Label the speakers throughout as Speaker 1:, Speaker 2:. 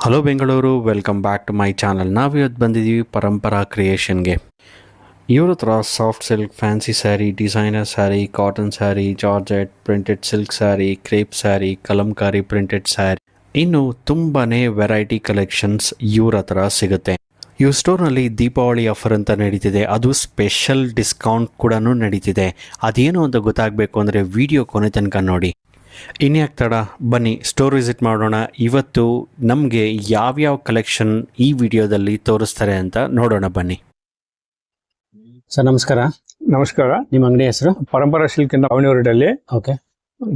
Speaker 1: Hello Bengaluru, welcome back to my channel. ನಾವಿವತ್ತು ಬಂದಿದ್ದೀವಿ ಪರಂಪರಾ ಕ್ರಿಯೇಷನ್ಗೆ. ಇವ್ರ ಹತ್ರ soft silk, fancy sari, designer sari, cotton sari, georgette, printed silk sari, crepe sari, kalamkari printed sari, ಇನ್ನು ತುಂಬಾ ವೆರೈಟಿ ಕಲೆಕ್ಷನ್ಸ್ ಇವ್ರ ಹತ್ರ ಸಿಗುತ್ತೆ. ಇವ್ರ ಸ್ಟೋರ್ನಲ್ಲಿ ದೀಪಾವಳಿ ಆಫರ್ ಅಂತ ನಡೀತಿದೆ, ಅದು ಸ್ಪೆಷಲ್ ಡಿಸ್ಕೌಂಟ್ ಕೂಡ ನಡೀತಿದೆ. ಅದೇನು ಅಂತ ಗೊತ್ತಾಗಬೇಕು ಅಂದರೆ ವಿಡಿಯೋ ಕೊನೆ ತನಕ ನೋಡಿ. ಇನ್ಯಾಕೆ ತಡ, ಬನ್ನಿ ಸ್ಟೋರ್ ವಿಸಿಟ್ ಮಾಡೋಣ. ಇವತ್ತು ನಮಗೆ ಯಾವ್ಯಾವ ಕಲೆಕ್ಷನ್ ಈ ವಿಡಿಯೋದಲ್ಲಿ ತೋರಿಸ್ತಾರೆ ಅಂತ ನೋಡೋಣ ಬನ್ನಿ.
Speaker 2: ಸರ್ ನಮಸ್ಕಾರ.
Speaker 3: ನಮಸ್ಕಾರ.
Speaker 2: ನಿಮ್ಮ ಅಂಗಡಿ ಹೆಸರು?
Speaker 3: ಪರಂಪರಾ ಸಿಲ್ಕ್ ಇಂದ ಅವನಿವರಡಲ್ಲಿ
Speaker 2: ಓಕೆ.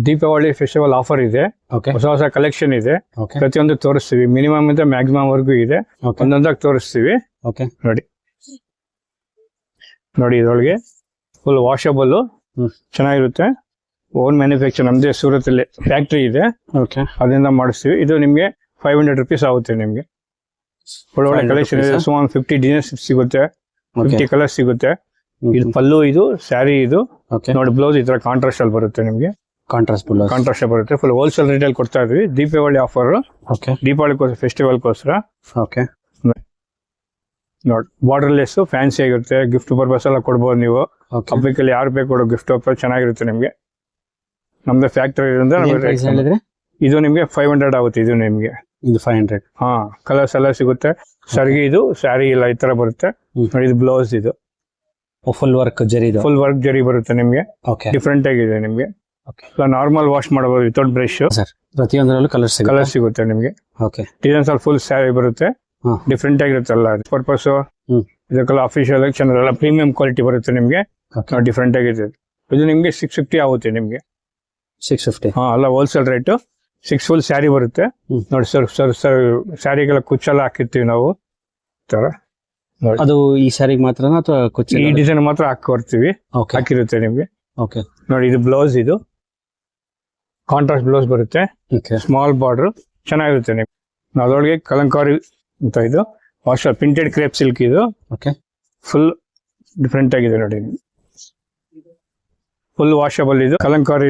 Speaker 3: ದೀಪಾವಳಿ ಫೆಸ್ಟಿವಲ್ ಆಫರ್ ಇದೆ.
Speaker 2: ಓಕೆ.
Speaker 3: ಹೊಸ ಹೊಸ ಕಲೆಕ್ಷನ್ ಇದೆ.
Speaker 2: ಓಕೆ.
Speaker 3: ಪ್ರತಿಯೊಂದು ತೋರಿಸ್ತೀವಿ, ಮಿನಿಮಮ್ ಇಂದ ಮ್ಯಾಕ್ಸಿಮಮ್ ವರ್ಗೂ ಇದೆ.
Speaker 2: ಓಕೆ.
Speaker 3: ಒಂದೊಂದಾಗಿ ತೋರಿಸ್ತೀವಿ.
Speaker 2: ಓಕೆ.
Speaker 3: ನೋಡಿ ಇದರೊಳಗೆ ಫುಲ್ ವಾಷಬಲ್, ಚೆನ್ನಾಗಿರುತ್ತೆ. ಓನ್ ಮ್ಯಾನುಫ್ಯಾಕ್ಚರ್, ನಮ್ದೇ ಸೂರತ್ತಲ್ಲಿ ಫ್ಯಾಕ್ಟ್ರಿ ಇದೆ.
Speaker 2: ಓಕೆ.
Speaker 3: ಅದರಿಂದ ಮಾಡಿಸ್ತೀವಿ. ಇದು ನಿಮ್ಗೆ 500 rupees ಆಗುತ್ತೆ. ನಿಮ್ಗೆ ಒಳ್ಳೊಳ್ಳೆ ಕಲೆಕ್ಷನ್ ಇದೆ. ಸುಮಾರು 50 ಡಿಸೈನ್ಸ್ ಸಿಗುತ್ತೆ, 50 ಕಲರ್ಸ್ ಸಿಗುತ್ತೆ. ಇದು ಪಲ್ಲು, ಇದು ಸ್ಯಾರಿ, ಇದು ನೋಡಿ ಬ್ಲೌಸ್ ಈ ತರ ಕಾಂಟ್ರಾಸ್ಟ್ ಅಲ್ಲಿ ಬರುತ್ತೆ. ನಿಮ್ಗೆ ಕಾಂಟ್ರಾಸ್ಟ್ ಬರುತ್ತೆ. ಫುಲ್ ಹೋಲ್ಸೇಲ್ ರೇಟ್ ಅಲ್ಲಿ ಕೊಡ್ತಾ ಇದೀವಿ. ದೀಪಾವಳಿ ಆಫರ್, ದೀಪಾವಳಿ ಫೆಸ್ಟಿವಲ್ಗೋಸ್ಕರ.
Speaker 2: ಓಕೆ.
Speaker 3: ನೋಡಿ ಬಾರ್ಡರ್ ಲೆಸ್ ಫ್ಯಾನ್ಸಿ ಆಗಿರುತ್ತೆ. ಗಿಫ್ಟ್ ಪರ್ಪಸ್ ಎಲ್ಲ ಕೊಡ್ಬೋದು ನೀವು. ಹಬ್ಬಕ್ಕೆ ಯಾರು ಬೇಕು ಕೊಡೋ ಗಿಫ್ಟ್ ಚೆನ್ನಾಗಿರುತ್ತೆ. ನಿಮ್ಗೆ ನಮ್ದು ಫ್ಯಾಕ್ಟರಿ
Speaker 2: ಹೇಳಿದ್ರೆ
Speaker 3: ಇದು ನಿಮ್ಗೆ 500 ಆಗುತ್ತೆ. ಇದು ನಿಮ್ಗೆ
Speaker 2: ಇದು 500.
Speaker 3: ಹಾ, ಕಲರ್ಸ್ ಎಲ್ಲ ಸಿಗುತ್ತೆ. ಸರ್ಗಿ, ಇದು ಸ್ಯಾರಿ ಎಲ್ಲ ಈ ತರ ಬರುತ್ತೆ. ನೋಡಿ ಇದು ಬ್ಲೌಸ್, ಇದು
Speaker 2: full work zari,
Speaker 3: full work zari ಬರುತ್ತೆ. ನಿಮ್ಗೆ
Speaker 2: ಓಕೆ.
Speaker 3: ಡಿಫ್ರೆಂಟ್ ಆಗಿದೆ. ನಿಮ್ಗೆ ನಾರ್ಮಲ್ ವಾಶ್ ಮಾಡಬಹುದು ವಿತೌಟ್ ಬ್ರಷ್.
Speaker 2: ಪ್ರತಿಯೊಂದರಲ್ಲೂ ಕಲರ್
Speaker 3: ಸಿಗುತ್ತೆ ನಿಮ್ಗೆ.
Speaker 2: ಓಕೆ.
Speaker 3: ಡಿಸೈನ್ಸ್ ಅಲ್ಲಿ ಫುಲ್ ಸ್ಯಾರಿ ಬರುತ್ತೆ. ಡಿಫ್ರೆಂಟ್ ಆಗಿರುತ್ತಲ್ಲ ಪರ್ಪಸ್. ಇದಕ್ಕೆಲ್ಲ ಅಫಿಷಿಯಲ್ ಚೆನ್ನಾಗಿ ಪ್ರೀಮಿಯಂ ಕ್ವಾಲಿಟಿ ಬರುತ್ತೆ. ನಿಮ್ಗೆ ಡಿಫ್ರೆಂಟ್ ಆಗಿದೆ. ಇದು ನಿಮ್ಗೆ 650 ಆಗುತ್ತೆ. ನಿಮ್ಗೆ
Speaker 2: 650.
Speaker 3: ಹಾ, ಅಲ್ಲ ಹೋಲ್ಸೇಲ್ ರೇಟ್. 6 ಫುಲ್ ಸ್ಯಾರಿ ಬರುತ್ತೆ. ನೋಡಿ ಸರ್ ಸ್ಯಾರಿಗೆಲ್ಲ ಕುಚ್ಚೆಲ್ಲ ಹಾಕಿರ್ತೀವಿ ನಾವು. ತರ
Speaker 2: ಅದು ಈ ಸ್ಯಾರಿಗೆ ಮಾತ್ರ ಅಥವಾ ಕುಚ್ಚು?
Speaker 3: ಈ ಡಿಸೈನ್ ಮಾತ್ರ ಹಾಕಿರ್ತೀವಿ, ಹಾಕಿರುತ್ತೆ ನಿಮ್ಗೆ.
Speaker 2: ಓಕೆ.
Speaker 3: ನೋಡಿ ಇದು ಬ್ಲೌಸ್, ಇದು ಕಾಂಟ್ರಾಸ್ಟ್ ಬ್ಲೌಸ್ ಬರುತ್ತೆ. ಸ್ಮಾಲ್ ಬಾರ್ಡರ್ ಚೆನ್ನಾಗಿರುತ್ತೆ. ನಿಮ್ಗೆ ಅದರೊಳಗೆ ಕಲಂಕಾರಿ ಅಂತ, ಇದು ವಾಶ್ ಪ್ರಿಂಟೆಡ್ ಕ್ರೇಪ್ ಸಿಲ್ಕ್. ಇದು
Speaker 2: ಓಕೆ.
Speaker 3: ಫುಲ್ ಡಿಫ್ರೆಂಟ್ ಆಗಿದೆ. ನೋಡಿ ಫುಲ್ ವಾಷಬಲ್. ಇದು ಕಲಂಕಾರಿ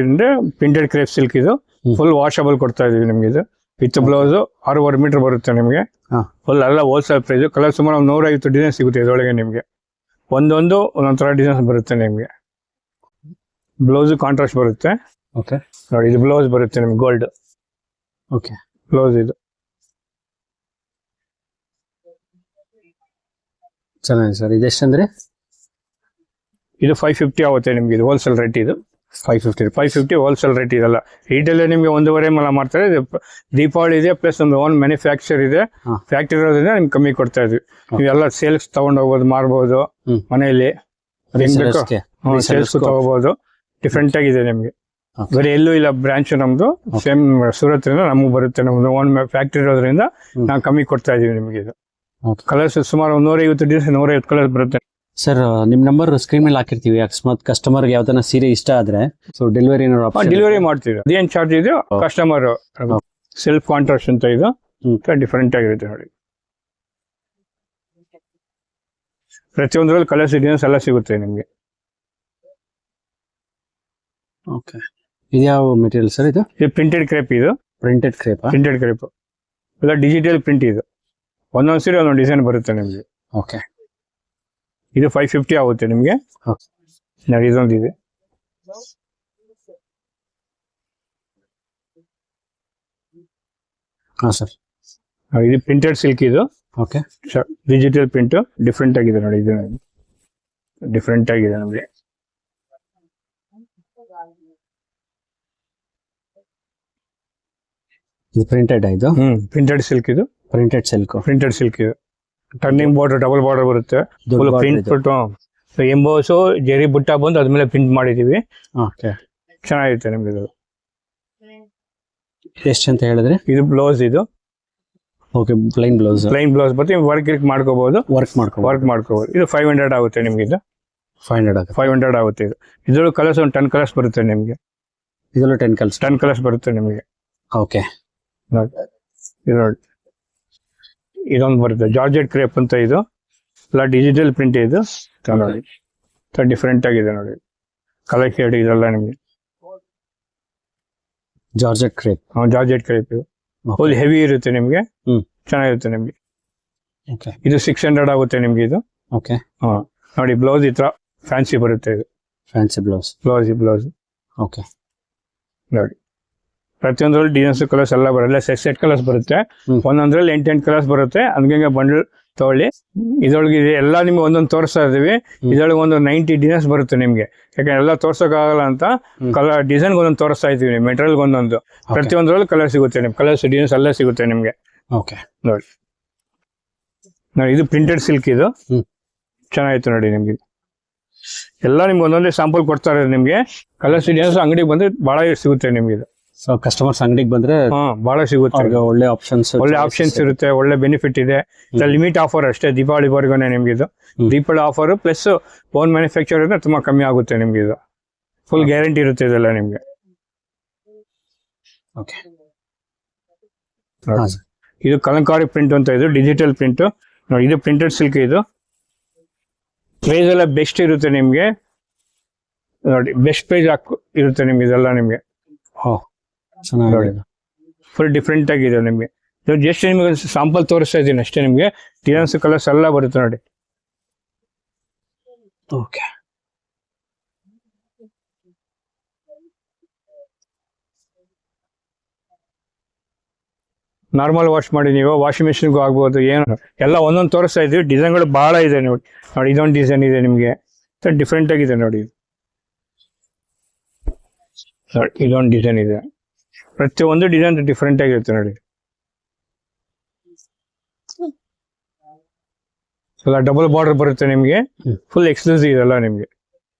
Speaker 3: ಪ್ರಿಂಟೆಡ್ ಕ್ರೇಪ್ ಸಿಲ್ಕ್. ಇದು ಫುಲ್ ವಾಷಬಲ್ ಕೊಡ್ತಾ ಇದೀವಿ ನಿಮ್ಗೆ. ಇದು ವಿತ್ ಬ್ಲೌಸ್ 6.5 ಮೀಟರ್ ಬರುತ್ತೆ. ನಿಮ್ಗೆ ಫುಲ್ ಎಲ್ಲ ಹೋಲ್ಸೇಲ್ ಪ್ರೈಸ್. ಕಲರ್ ಸುಮಾರು 150 ಡಿಸೈನ್ ಸಿಗುತ್ತೆ ಇದರೊಳಗೆ. ನಿಮ್ಗೆ ಒಂದೊಂದೊಂದೊಂಥರ ಡಿಸೈನ್ಸ್ ಬರುತ್ತೆ. ನಿಮ್ಗೆ ಬ್ಲೌಸ್ ಕಾಂಟ್ರಾಸ್ಟ್ ಬರುತ್ತೆ.
Speaker 2: ಓಕೆ.
Speaker 3: ನೋಡಿ ಇದು ಬ್ಲೌಸ್ ಬರುತ್ತೆ ನಿಮ್ಗೆ ಗೋಲ್ಡ್.
Speaker 2: ಓಕೆ.
Speaker 3: ಬ್ಲೌಸ್ ಇದು
Speaker 2: ಚೆನ್ನಾಗಿ ಸರ್. ಇದೆಷ್ಟಂದ್ರೆ
Speaker 3: ಇದು 550 ಆಗುತ್ತೆ. ನಿಮ್ಗೆ ಇದು ಹೋಲ್ಸೇಲ್ ರೇಟ್. ಇದು 550 ಹೋಲ್ಸೇಲ್ ರೇಟ್. ಇದೆಲ್ಲ ರಿಟೇಲ್ ನಿಮ್ಗೆ 1.5 ಮಲ ಮಾಡ್ತಾರೆ. ದೀಪಾವಳಿ ಇದೆ, ಪ್ಲಸ್ ಒಂದು ಓನ್ ಮ್ಯಾನುಫ್ಯಾಕ್ಚರ್ ಇದೆ, ಫ್ಯಾಕ್ಟರಿ ಇರೋದ್ರಿಂದ ನಿಮ್ಗೆ ಕಮ್ಮಿ ಕೊಡ್ತಾ ಇದ್ವಿ. ನೀವೆಲ್ಲ ಸೇಲ್ಸ್ ತಗೊಂಡ್ ಹೋಗ್ಬೋದು, ಮಾರ್ಬೋದು ಮನೆಯಲ್ಲಿ. ಸೇಲ್ಸ್ ತಗೋಬಹುದು. ಡಿಫ್ರೆಂಟ್ ಆಗಿದೆ ನಿಮ್ಗೆ. ಬರೀ ಎಲ್ಲೂ ಇಲ್ಲ ಬ್ರಾಂಚ್ ನಮ್ದು. ಸೇಮ್ ಸೂರತ್ ನಮಗ್ ಬರುತ್ತೆ. ನಮ್ದು ಓನ್ ಫ್ಯಾಕ್ಟರಿ ಇರೋದ್ರಿಂದ ನಾವು ಕಮ್ಮಿ ಕೊಡ್ತಾ ಇದೀವಿ ನಿಮ್ಗೆ. ಇದು ಕಲರ್ಸ್ ಸುಮಾರು 150 ಡಿಸೈನ್, 150 ಕಲರ್ಸ್ ಬರುತ್ತೆ.
Speaker 2: ಸರ್ ನಿಮ್ ನಂಬರ್ ಸ್ಕ್ರೀನ್ ಮೇಲೆ ಹಾಕಿರ್ತೀವಿ. ಅಕಸ್ಮಾತ್ ಕಸ್ಟಮರ್ ಯಾವ್ದನ ಸೀರೆ ಇಷ್ಟ ಆದ್ರೆ ಸೊ ಡೆಲಿವರಿ
Speaker 3: ಡೆಲಿವರಿ ಮಾಡ್ತೀವಿ. ಅದೇನ್ ಚಾರ್ಜ್ ಇದೆ ಕಸ್ಟಮರ್ ಸೆಲ್ಫ್ ಕಾಂಟ್ರಾಸ್ಟ್ ಅಂತ. ಇದು ಡಿಫರೆಂಟ್ ಆಗಿರುತ್ತೆ. ನೋಡಿ ಪ್ರತಿಯೊಂದ್ರಲ್ಲಿ ಕಲರ್ಸ್ ಡಿಸೈನ್ಸ್ ಎಲ್ಲ ಸಿಗುತ್ತೆ ನಿಮ್ಗೆ.
Speaker 2: ಓಕೆ. ಇದ್ಯಾವ ಮೆಟೀರಿಯಲ್ ಸರ್? ಇದು
Speaker 3: ಪ್ರಿಂಟೆಡ್ ಕ್ರೇಪ್. ಇದು
Speaker 2: ಪ್ರಿಂಟೆಡ್ ಕ್ರೇಪ್
Speaker 3: ಇಲ್ಲ ಡಿಜಿಟಲ್ ಪ್ರಿಂಟ್. ಇದು ಒಂದೊಂದ್ ಸೀರೆ ಒಂದೊಂದು ಡಿಸೈನ್ ಬರುತ್ತೆ ನಿಮ್ಗೆ.
Speaker 2: ಓಕೆ.
Speaker 3: ಇದು 550 ಆಗುತ್ತೆ ನಿಮ್ಗೆ. ನೋಡಿ ಇದೊಂದು ಇದೆ.
Speaker 2: ಹಾ ಸರ್.
Speaker 3: ಇದು ಪ್ರಿಂಟೆಡ್ ಸಿಲ್ಕ್. ಇದು
Speaker 2: ಓಕೆ.
Speaker 3: ಡಿಜಿಟಲ್ ಪ್ರಿಂಟ್ ಡಿಫ್ರೆಂಟ್ ಆಗಿದೆ. ನೋಡಿ ಇದು ಡಿಫ್ರೆಂಟ್ ಆಗಿದೆ ನಮ್ಗೆ.
Speaker 2: ಇದು ಪ್ರಿಂಟೆಡ್. ಇದು
Speaker 3: ಪ್ರಿಂಟೆಡ್ ಸಿಲ್ಕ್. ಇದು ಪ್ರಿಂಟೆಡ್ ಸಿಲ್ಕ್. ಇದು ಟರ್ನಿಂಗ್ ಬಾರ್ಡರ್, ಡಬಲ್ ಬಾರ್ಡರ್ ಬರುತ್ತೆ. ಫುಲ್ ಪ್ರಿಂಟ್ ಬಿಟ್ಟು ಎಂಬೋಸು ಜರಿ ಬುಟ್ಟ ಬಂದು ಅದ್ಮೇಲೆ ಪ್ರಿಂಟ್ ಮಾಡಿದೀವಿ. ಚೆನ್ನಾಗಿರುತ್ತೆ ನಿಮ್ಗೆ. ಇದು
Speaker 2: ಎಷ್ಟು ಅಂತ ಹೇಳಿದ್ರೆ?
Speaker 3: ಇದು ಬ್ಲೌಸ್. ಇದು
Speaker 2: ಓಕೆ. ಪ್ಲೈನ್ ಬ್ಲೌಸ್
Speaker 3: ಬರುತ್ತೆ. ವರ್ಕ್ ಮಾಡ್ಕೋಬಹುದು. ಇದು 500 ಆಗುತ್ತೆ ನಿಮ್ಗೆ. ಇದು 500 ಆಗುತ್ತೆ. ಇದ್ರೊಳಗೆ ಕಲರ್ಸ್ ಒಂದು 10 ಕಲರ್ಸ್ ಬರುತ್ತೆ ನಿಮ್ಗೆ.
Speaker 2: ಇದರಲ್ಲೂ 10 ಕಲರ್ಸ್
Speaker 3: ಬರುತ್ತೆ ನಿಮ್ಗೆ.
Speaker 2: ಓಕೆ.
Speaker 3: ಇದೊಂದು ಬರುತ್ತೆ ಜಾರ್ಜೆಟ್ ಕ್ರೇಪ್ ಅಂತ. ಇದು ಎಲ್ಲ ಡಿಜಿಟಲ್ ಪ್ರಿಂಟ್. ಇದು ನೋಡಿ ಡಿಫ್ರೆಂಟ್ ಆಗಿದೆ. ನೋಡಿ ಕಲರ್ ಶೇಡ್ ಇದೆಲ್ಲ ನಿಮ್ಗೆ.
Speaker 2: Georgette crepe.
Speaker 3: ಇದು ಫುಲ್ ಹೆವಿ ಇರುತ್ತೆ ನಿಮ್ಗೆ. ಚೆನ್ನಾಗಿರುತ್ತೆ ನಿಮ್ಗೆ.
Speaker 2: ಓಕೆ
Speaker 3: ಇದು 600 ಆಗುತ್ತೆ ನಿಮ್ಗೆ ಇದು.
Speaker 2: ಓಕೆ
Speaker 3: ಹಾ ನೋಡಿ ಬ್ಲೌಸ್ ಈ ತರ ಫ್ಯಾನ್ಸಿ ಬರುತ್ತೆ ಇದು
Speaker 2: ಫ್ಯಾನ್ಸಿ ಬ್ಲೌಸ್.
Speaker 3: ಬ್ಲೌಸ್
Speaker 2: ಓಕೆ
Speaker 3: ನೋಡಿ ಪ್ರತಿಯೊಂದ್ರಲ್ಲಿ ಡಿಸೈನ್ಸ್ ಕಲರ್ಸ್ ಎಲ್ಲ ಬರಲ್ಲ, ಸೆಟ್ ಕಲರ್ಸ್ ಬರುತ್ತೆ. ಒಂದೊಂದ್ರಲ್ಲಿ 8 ಕಲರ್ಸ್ ಬರುತ್ತೆ. ಹಂಗೆ ಬಂಡಲ್ ತಗೊಳ್ಳಿ. ಇದ್ರೊಳಗೆ ಎಲ್ಲ ನಿಮ್ಗೆ ಒಂದೊಂದು ತೋರಿಸ್ತಾ ಇದೀವಿ. ಇದ್ರೊಳಗೆ ಒಂದು 90 ಡಿಸೈನ್ಸ್ ಬರುತ್ತೆ ನಿಮ್ಗೆ. ಯಾಕಂದ್ರೆ ಎಲ್ಲ ತೋರ್ಸೋಕ್ಕಾಗಲ್ಲ ಅಂತ ಕಲರ್ ಡಿಸೈನ್ ಒಂದೊಂದು ತೋರಿಸ್ತಾ ಇದೀವಿ. ಮೆಟೀರಿಯಲ್ ಒಂದೊಂದು ಪ್ರತಿಯೊಂದ್ರಲ್ಲಿ ಕಲರ್ ಸಿಗುತ್ತೆ ನಿಮ್ಗೆ. ಕಲರ್ಸ್ ಡಿಸೈನ್ಸ್ ಎಲ್ಲ ಸಿಗುತ್ತೆ ನಿಮ್ಗೆ.
Speaker 2: ಓಕೆ
Speaker 3: ನೋಡಿ ಇದು ಪ್ರಿಂಟೆಡ್ ಸಿಲ್ಕ್ ಇದು ಚೆನ್ನಾಗಿತ್ತು ನೋಡಿ ನಿಮ್ಗೆ. ಎಲ್ಲ ನಿಮ್ಗೆ ಒಂದೊಂದೇ ಸ್ಯಾಂಪಲ್ ಕೊಡ್ತಾ ಇರೋದು ನಿಮ್ಗೆ. ಕಲರ್ಸ್ ಡಿಸೈನ್ಸ್ ಅಂಗಡಿಗೆ ಬಂದ್ರೆ ಬಹಳ ಸಿಗುತ್ತೆ ನಿಮ್ಗೆ ಇದು.
Speaker 2: ಸೊ ಕಸ್ಟಮರ್ಸ್ ಅಂಗಡಿಗೆ ಬಂದ್ರೆ
Speaker 3: ಬಹಳ ಸಿಗುತ್ತೆ.
Speaker 2: ಒಳ್ಳೆ ಆಪ್ಷನ್ಸ್
Speaker 3: ಇರುತ್ತೆ, ಒಳ್ಳೆ ಬೆನಿಫಿಟ್ ಇದೆ. ಲಿಮಿಟ್ ಆಫರ್ ಅಷ್ಟೇ ದೀಪಾವಳಿವರೆಗೂ ನಿಮ್ಗೆ ಇದು. Deepavali offer plus own manufacture ಇದ್ರೆ ತುಂಬಾ ಕಮ್ಮಿ ಆಗುತ್ತೆ ನಿಮ್ಗೆ ಇದು. ಫುಲ್ ಗ್ಯಾರಂಟಿ ಇರುತ್ತೆ ಇದೆಲ್ಲ ನಿಮ್ಗೆ.
Speaker 2: ಓಕೆ
Speaker 3: ಇದು ಕಲಂಕಾರಿ ಪ್ರಿಂಟ್ ಅಂತ, ಇದು ಡಿಜಿಟಲ್ ಪ್ರಿಂಟ್ ನೋಡಿ. ಇದು ಪ್ರಿಂಟೆಡ್ ಸಿಲ್ಕ್. ಇದು ಪ್ರೈಸ್ ಎಲ್ಲ ಬೆಸ್ಟ್ ಇರುತ್ತೆ ನಿಮ್ಗೆ ನೋಡಿ. ಬೆಸ್ಟ್ ಪ್ರೈಸ್ ಇರುತ್ತೆ ನಿಮ್ಗೆ ಇದೆಲ್ಲ ನಿಮ್ಗೆ.
Speaker 2: ಚೆನ್ನಾಗಿ
Speaker 3: ಫುಲ್ ಡಿಫ್ರೆಂಟ್ ಆಗಿದೆ ನಿಮ್ಗೆ. ಜಸ್ಟ್ ನಿಮ್ಗೆ ಸ್ಯಾಂಪಲ್ ತೋರಿಸ್ತಾ ಇದ್ದೀನಿ ಅಷ್ಟೇ. ನಿಮ್ಗೆ ಡಿಸೈನ್ಸ್ ಕಲರ್ಸ್ ಎಲ್ಲ ಬರುತ್ತೆ ನೋಡಿ.
Speaker 2: ಓಕೆ
Speaker 3: ನಾರ್ಮಲ್ ವಾಶ್ ಮಾಡಿ ನೀವು ವಾಷಿಂಗ್ ಮೆಷಿನ್ಗೂ ಆಗ್ಬೋದು. ಏನು ಎಲ್ಲ ಒಂದೊಂದು ತೋರಿಸ್ತಾ ಇದ್ದೀವಿ. ಡಿಸೈನ್ಗಳು ಬಹಳ ಇದೆ ನೋಡಿ. ಇದೊಂದು ಡಿಸೈನ್ ಇದೆ ನಿಮ್ಗೆ, ಡಿಫ್ರೆಂಟ್ ಆಗಿದೆ ನೋಡಿ. ಇದೊಂದು ಡಿಸೈನ್ ಇದೆ. ಪ್ರತಿಯೊಂದು ಡಿಸೈನ್ ಡಿಫ್ರೆಂಟ್ ಆಗಿರುತ್ತೆ ನೋಡಿ. ಎಲ್ಲ ಡಬಲ್ ಬಾರ್ಡರ್ ಬರುತ್ತೆ ನಿಮ್ಗೆ. ಫುಲ್ ಎಕ್ಸ್ಕ್ಲೂಸಿವ್ ಇದೆಲ್ಲ ನಿಮ್ಗೆ.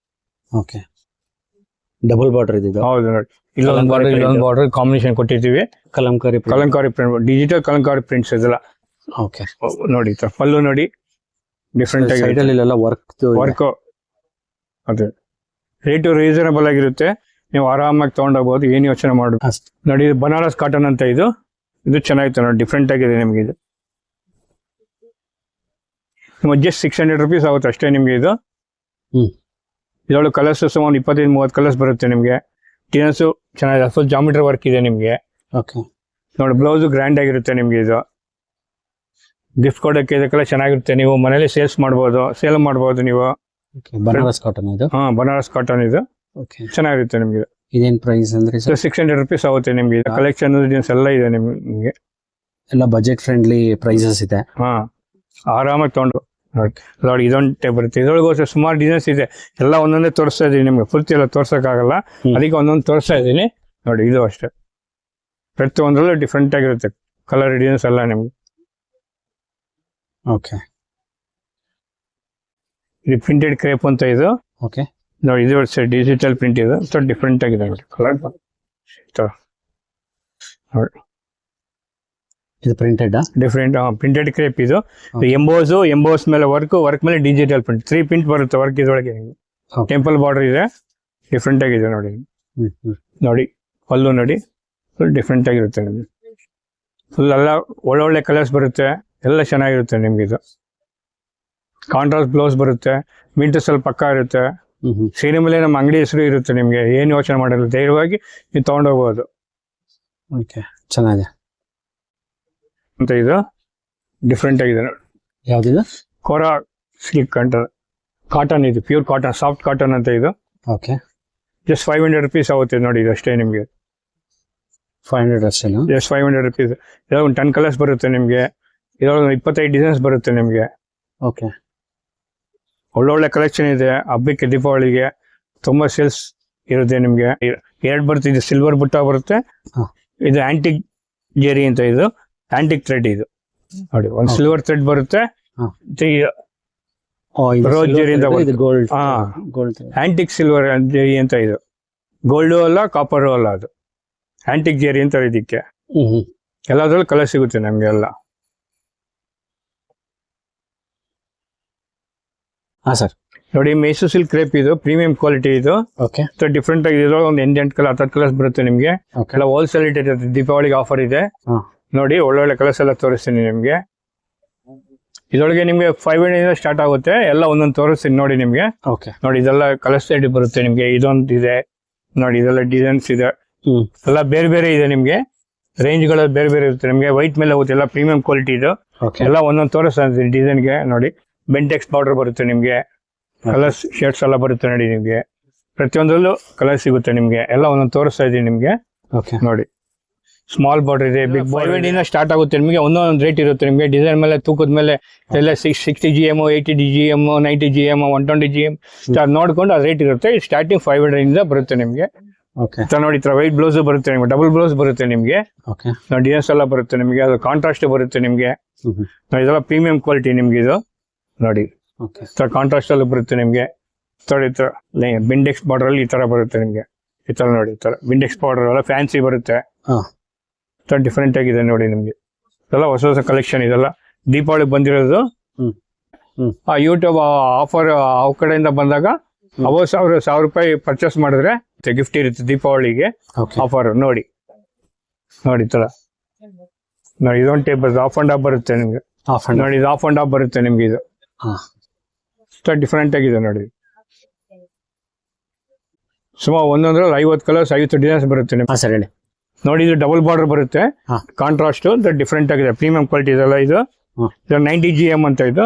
Speaker 2: ಓಕೆ ಡಬಲ್ ಬಾರ್ಡರ್ ಇದೆ.
Speaker 3: ಹೌದು ನೋಡಿ. ಇಲ್ಲೊಂದು ಬಾರ್ಡರ್ ಕಾಂಬಿನೇಷನ್ ಕೊಟ್ಟಿದ್ದೀವಿ.
Speaker 2: Kalamkari
Speaker 3: print, digital Kalamkari prints ಇದೆಲ್ಲ.
Speaker 2: ಓಕೆ
Speaker 3: ನೋಡಿ ಪಲ್ಲು ನೋಡಿ ಡಿಫ್ರೆಂಟ್ ಆಗಿ.
Speaker 2: ಸೈಡಲ್ಲಿ ವರ್ಕ್
Speaker 3: ಅದೇ ರೇಟು ರೀಸನಬಲ್ ಆಗಿರುತ್ತೆ. ನೀವು ಆರಾಮಾಗಿ ತಗೊಂಡೋಗ್ಬೋದು, ಏನು ಯೋಚನೆ ಮಾಡು. ನೋಡಿ ಇದು ಬನಾರಸ್ ಕಾಟನ್ ಅಂತ. ಇದು ಚೆನ್ನಾಗಿತ್ತು ನೋಡಿ, ಡಿಫ್ರೆಂಟ್ ಆಗಿದೆ ನಿಮ್ಗೆ. ಇದು ನಿಮಗೆ ಜಸ್ಟ್ 600 rupees ಆಗುತ್ತೆ ಅಷ್ಟೇ ನಿಮ್ಗೆ. ಇದು ಇದರೊಳಗೆ ಕಲರ್ಸ್ ಒಂದು 25-30 ಕಲರ್ಸ್ ಬರುತ್ತೆ ನಿಮ್ಗೆ. ಡಿಸೈನ್ಸು ಚೆನ್ನಾಗಿದೆ, ಫುಲ್ ಜಾಮಿಟ್ರಿ ವರ್ಕ್ ಇದೆ ನಿಮ್ಗೆ.
Speaker 2: ಓಕೆ
Speaker 3: ನೋಡಿ ಬ್ಲೌಸು ಗ್ರ್ಯಾಂಡ್ ಆಗಿರುತ್ತೆ ನಿಮ್ಗೆ. ಇದು ಗಿಫ್ಟ್ ಕೊಡೋಕ್ಕೆ ಇದಕ್ಕೆಲ್ಲ ಚೆನ್ನಾಗಿರುತ್ತೆ. ನೀವು ಮನೇಲಿ ಸೇಲ್ ಮಾಡ್ಬೋದು ನೀವು.
Speaker 2: ಬನಾರಸ್ ಕಾಟನ್ ಇದು.
Speaker 3: ಬನಾರಸ್ ಕಾಟನ್ ಇದು ಚೆನ್ನಾಗಿರುತ್ತೆ ನಿಮ್ಗೆ.
Speaker 2: ಇದೇನ್ ಪ್ರೈಸ್ ಅಂದ್ರೆ
Speaker 3: 600 rupees ಆಗುತ್ತೆ ನಿಮ್ಗೆ. ಕಲೆಕ್ಷನ್ ಡಿಸೈನ್ಸ್ ಎಲ್ಲ ಇದೆ ನಿಮ್ಗೆ.
Speaker 2: ಎಲ್ಲ ಬಜೆಟ್ ಫ್ರೆಂಡ್ಲಿ ಪ್ರೈಸಸ್ ಇದೆ.
Speaker 3: ಆರಾಮಾಗಿ ತಗೊಂಡು ನೋಡಿ. ಇದೊಂದು ಟೈಪ್ ಬರುತ್ತೆ. ಇದ್ರೊಳಗೋಸ್ಕರ ಸುಮಾರು ಡಿಸೈನ್ಸ್ ಇದೆ. ಎಲ್ಲ ಒಂದೊಂದೇ ತೋರಿಸ್ತಾ ಇದೀನಿ ನಿಮ್ಗೆ. ಪೂರ್ತಿ ಎಲ್ಲ ತೋರ್ಸಕ್ಕಾಗಲ್ಲ, ಅದಕ್ಕೆ ಒಂದೊಂದು ತೋರಿಸ್ತಾ ಇದ್ದೀನಿ ನೋಡಿ. ಇದು ಅಷ್ಟೇ, ಪ್ರತಿಯೊಂದ್ರಲ್ಲೂ ಡಿಫ್ರೆಂಟ್ ಆಗಿರುತ್ತೆ ಕಲರ್ ಡಿಸೈನ್ಸ್ ಎಲ್ಲ ನಿಮ್ಗೆ.
Speaker 2: ಓಕೆ
Speaker 3: ಇದು ಪ್ರಿಂಟೆಡ್ ಕ್ರೇಪ್ ಅಂತ. ಇದು
Speaker 2: ಓಕೆ
Speaker 3: ನೋಡಿ. ಇದು ಡಿಜಿಟಲ್ ಪ್ರಿಂಟ್. ಇದು ಡಿಫ್ರೆಂಟ್ ಆಗಿದೆ ನೋಡಿ ಕಲರ್ ನೋಡಿ.
Speaker 2: ಇದು ಪ್ರಿಂಟೆಡ್
Speaker 3: ಡಿಫ್ರೆಂಟ್ ಪ್ರಿಂಟೆಡ್ ಕ್ರೇಪ್. ಇದು ಎಂಬೋಸ್ ಮೇಲೆ ವರ್ಕ್ ಮೇಲೆ ಡಿಜಿಟಲ್ ಪ್ರಿಂಟ್. 3 ಪ್ರಿಂಟ್ ಬರುತ್ತೆ ವರ್ಕ್ ಇದೊಳಗೆ. ಟೆಂಪಲ್ ಬಾರ್ಡರ್ ಇದೆ, ಡಿಫ್ರೆಂಟ್ ಆಗಿದೆ ನೋಡಿ. ನೋಡಿ ಪಲ್ಲು ನೋಡಿ, ಫುಲ್ ಡಿಫ್ರೆಂಟ್ ಆಗಿರುತ್ತೆ ನಿಮ್ಗೆ. ಫುಲ್ ಎಲ್ಲ ಒಳ್ಳೊಳ್ಳೆ ಕಲರ್ಸ್ ಬರುತ್ತೆ, ಎಲ್ಲ ಚೆನ್ನಾಗಿರುತ್ತೆ ನಿಮ್ಗೆ. ಇದು ಕಾಂಟ್ರಾಸ್ಟ್ ಬ್ಲೌಸ್ ಬರುತ್ತೆ. ಮೀಟರ್ಸ್ ಅಲ್ಲಿ ಪಕ್ಕ ಇರುತ್ತೆ. ಸೀರೆ ಮೇಲೆ ನಮ್ಮ ಅಂಗಡಿ ಹೆಸರು ಇರುತ್ತೆ ನಿಮ್ಗೆ. ಏನು ಯೋಚನೆ ಮಾಡಲ್ಲ, ಧೈರ್ಯವಾಗಿ ನೀವು ತಗೊಂಡೋಗ್ಬೋದು.
Speaker 2: ಓಕೆ ಚೆನ್ನಾಗಿದೆ
Speaker 3: ಅಂತ. ಇದು ಡಿಫ್ರೆಂಟ್ ಆಗಿದೆ ನೋಡಿ.
Speaker 2: ಯಾವ್ದಿದು?
Speaker 3: ಕೋರಾ ಸಿಲ್ಕ್ ಅಂತ ಕಾಟನ್. ಇದು ಪ್ಯೂರ್ ಕಾಟನ್, ಸಾಫ್ಟ್ ಕಾಟನ್ ಅಂತ. ಇದು
Speaker 2: ಓಕೆ
Speaker 3: ಜಸ್ಟ್ 500 rupees ಆಗುತ್ತೆ ನೋಡಿ. ಇದು ಅಷ್ಟೇ ನಿಮ್ಗೆ.
Speaker 2: 500 ಅಷ್ಟೇನಾ?
Speaker 3: Just 500 rupees. ಇದ್ರಾಗ ಒಂದು 10 ಕಲರ್ಸ್ ಬರುತ್ತೆ ನಿಮ್ಗೆ. ಇದ್ರೊಳಗೆ 25 ಡಿಸೈನ್ಸ್ ಬರುತ್ತೆ ನಿಮ್ಗೆ.
Speaker 2: ಓಕೆ
Speaker 3: ಒಳ್ಳೊಳ್ಳೆ ಕಲೆಕ್ಷನ್ ಇದೆ. ಹಬ್ಬಕ್ಕೆ ದೀಪಾವಳಿಗೆ ತುಂಬಾ ಸೇಲ್ಸ್ ಇರುತ್ತೆ ನಿಮ್ಗೆ. 2 ಬರುತ್ತೆ. ಇದು ಸಿಲ್ವರ್ ಬುಟ್ಟ ಬರುತ್ತೆ. ಇದು ಆಂಟಿಕ್ ಜೆರಿ ಅಂತ. ಇದು ಆಂಟಿಕ್ ಥ್ರೆಡ್. ಇದು ನೋಡಿ, ಒಂದು ಸಿಲ್ವರ್ ಥ್ರೆಡ್ ಬರುತ್ತೆ. ರೋಜ್ ಜೆರಿ ಅಂತ ಆಂಟಿಕ್ ಸಿಲ್ವರ್ ಜೆರಿ ಅಂತ. ಇದು ಗೋಲ್ಡು ಅಲ್ಲ, ಕಾಪರು ಅಲ್ಲ, ಅದು ಆಂಟಿಕ್ ಜೆರಿ ಅಂತ. ಇದಕ್ಕೆ ಎಲ್ಲದ್ರಲ್ಲಿ ಕಲರ್ ಸಿಗುತ್ತೆ ನಮ್ಗೆ ಎಲ್ಲ.
Speaker 2: ಸರ್
Speaker 3: ನೋಡಿ ಮೈಸೂರು ಸಿಲ್ಕ್ ಕ್ರೇಪ್. ಇದು ಪ್ರೀಮಿಯಂ ಕ್ವಾಲಿಟಿ. ಇದು
Speaker 2: ಓಕೆ
Speaker 3: ಡಿಫ್ರೆಂಟ್ ಆಗಿದೆ. ಒಂದು 8 ಕಲರ್ 10 ಕಲರ್ಸ್ ಬರುತ್ತೆ ನಿಮ್ಗೆ. ಎಲ್ಲ ಹೋಲ್ಸೇಲ್ ರೇಟ್ ಇರುತ್ತೆ. ದೀಪಾವಳಿಗೆ ಆಫರ್ ಇದೆ ನೋಡಿ. ಒಳ್ಳೊಳ್ಳೆ ಕಲರ್ಸ್ ಎಲ್ಲ ತೋರಿಸ್ತೀನಿ ನಿಮ್ಗೆ. ಇದರೊಳಗೆ ನಿಮ್ಗೆ 500 ಸ್ಟಾರ್ಟ್ ಆಗುತ್ತೆ. ಎಲ್ಲ ಒಂದೊಂದು ತೋರಿಸ್ತೀನಿ ನೋಡಿ ನಿಮ್ಗೆ.
Speaker 2: ಓಕೆ
Speaker 3: ನೋಡಿ ಇದೆಲ್ಲ ಕಲರ್ಸ್ ರೇಟ್ ಬರುತ್ತೆ ನಿಮ್ಗೆ. ಇದೊಂದು ಇದೆ ನೋಡಿ. ಇದೆಲ್ಲ ಡಿಸೈನ್ಸ್ ಇದೆ. ಎಲ್ಲ ಬೇರೆ ಬೇರೆ ಇದೆ ನಿಮ್ಗೆ. ರೇಂಜ್ಗಳು ಬೇರೆ ಬೇರೆ ಇರುತ್ತೆ ನಿಮಗೆ. ವೈಟ್ ಮೇಲೆ ಹೋಗುತ್ತೆ, ಎಲ್ಲ ಪ್ರೀಮಿಯಂ ಕ್ವಾಲಿಟಿ ಇದು.
Speaker 2: ಓಕೆ
Speaker 3: ಎಲ್ಲ ಒಂದೊಂದು ತೋರಿಸ್ತಾ ಇದ್ದೀನಿ ಡಿಸೈನ್ಗೆ ನೋಡಿ. ಬೆಂಟೆಕ್ಸ್ ಬಾರ್ಡರ್ ಬರುತ್ತೆ ನಿಮಗೆ, ಕಲರ್ಸ್ ಶೇಡ್ಸ್ ಎಲ್ಲ ಬರುತ್ತೆ ನೋಡಿ ನಿಮಗೆ. ಪ್ರತಿಯೊಂದರಲ್ಲೂ ಕಲರ್ ಸಿಗುತ್ತೆ ನಿಮಗೆ. ಎಲ್ಲ ಒಂದೊಂದು ತೋರಿಸ್ತಾ ಇದ್ದೀನಿ ನಿಮಗೆ
Speaker 2: ಓಕೆ
Speaker 3: ನೋಡಿ. ಸ್ಮಾಲ್ ಬಾರ್ಡರ್ ಇದೆ, ಬಿಗ್ ಬಾರ್ಡರ್ ಇಂದ ಸ್ಟಾರ್ಟ್ ಆಗುತ್ತೆ ನಿಮಗೆ. ಒಂದೊಂದು ರೇಟ್ ಇರುತ್ತೆ ನಿಮಗೆ. ಡಿಸೈನ್ ಮೇಲೆ, ತೂಕದ ಮೇಲೆ ಎಲ್ಲ 60 GM, 80 GM, 90 GM, 120 GM ನೋಡ್ಕೊಂಡು ಅದು ರೇಟ್ ಇರುತ್ತೆ. ಸ್ಟಾರ್ಟಿಂಗ್ 500 ಇಂದ ಬರುತ್ತೆ ನಿಮಗೆ.
Speaker 2: ಓಕೆ
Speaker 3: ನೋಡಿ ಈ ತರ ವೈಟ್ ಬ್ಲೌಸ್ ಬರುತ್ತೆ ನಿಮಗೆ, ಡಬಲ್ ಬ್ಲೌಸ್ ಬರುತ್ತೆ ನಿಮಗೆ.
Speaker 2: ಓಕೆ
Speaker 3: ಡಿಸೈನ್ಸ್ ಎಲ್ಲ ಬರುತ್ತೆ ನಿಮಗೆ. ಅದು ಕಾಂಟ್ರಾಸ್ಟ್ ಬರುತ್ತೆ ನಿಮಗೆ. ಇದೆಲ್ಲ ಪ್ರೀಮಿಯಂ ಕ್ವಾಲಿಟಿ ನಿಮ್ಗೆ ಇದು ನೋಡಿ.
Speaker 2: ಓಕೆ
Speaker 3: ಕಾಂಟ್ರಾಸ್ಟ್ ಅಲ್ಲಿ ಬರುತ್ತೆ ನಿಮಗೆ. ಈ ತರ ಬಿಂಡೆಕ್ಸ್ ಬಾರ್ಡರ್ ಅಲ್ಲಿ ಈ ತರ ಬರುತ್ತೆ ನಿಮಗೆ. ಈ ತರ ನೋಡಿ, ಈ ತರ ಬಿಂಡೆಕ್ಸ್ ಬಾರ್ಡರ್ ಎಲ್ಲ ಫ್ಯಾನ್ಸಿ ಬರುತ್ತೆ. ಡಿಫ್ರೆಂಟ್ ಆಗಿದೆ ನೋಡಿ ನಿಮ್ಗೆ. ಇದೆಲ್ಲ ಹೊಸ ಹೊಸ ಕಲೆಕ್ಷನ್. ಇದೆಲ್ಲ ದೀಪಾವಳಿಗೆ ಬಂದಿರೋದು. ಆ ಯೂಟ್ಯೂಬ್ ಆಫರ್ ಆ ಕಡೆಯಿಂದ ಬಂದಾಗ ಅವು 1000 ರೂಪಾಯಿ ಪರ್ಚೇಸ್ ಮಾಡಿದ್ರೆ ಗಿಫ್ಟ್ ಇರುತ್ತೆ ದೀಪಾವಳಿಗೆ ಆಫರ್. ನೋಡಿ ನೋಡಿ ಈ ತರ ನೋಡಿ. ಇದೊಂದು ಟೈಪ್ ಆಫ್ ಅಂಡ್ ಆಫ್ ಬರುತ್ತೆ ನಿಮ್ಗೆ. ನೋಡಿ ಇದು ಆಫ್ ಅಂಡ್ ಆಫ್ ಬರುತ್ತೆ ನಿಮ್ಗೆ. ಇದು ಡಿಫ್ರೆಂಟ್ ಆಗಿದೆ ನೋಡಿ. ಸುಮಾರು ಒಂದೊಂದ್ರಲ್ಲಿ 50 ಕಲರ್ಸ್, 50 ಡಿಸೈನ್ಸ್ ಬರುತ್ತೆ ನಿಮ್ಗೆ.
Speaker 2: ಸರ್ ಹೇಳಿ.
Speaker 3: ನೋಡಿ ಇದು ಡಬಲ್ ಬಾರ್ಡರ್ ಬರುತ್ತೆ, ಕಾಂಟ್ರಾಸ್ಟ್ ಡಿಫ್ರೆಂಟ್ ಆಗಿದೆ, ಪ್ರೀಮಿಯಂ ಕ್ವಾಲಿಟಿ ಇದೆಲ್ಲ. ಇದು 90 GM ಅಂತ ಇದು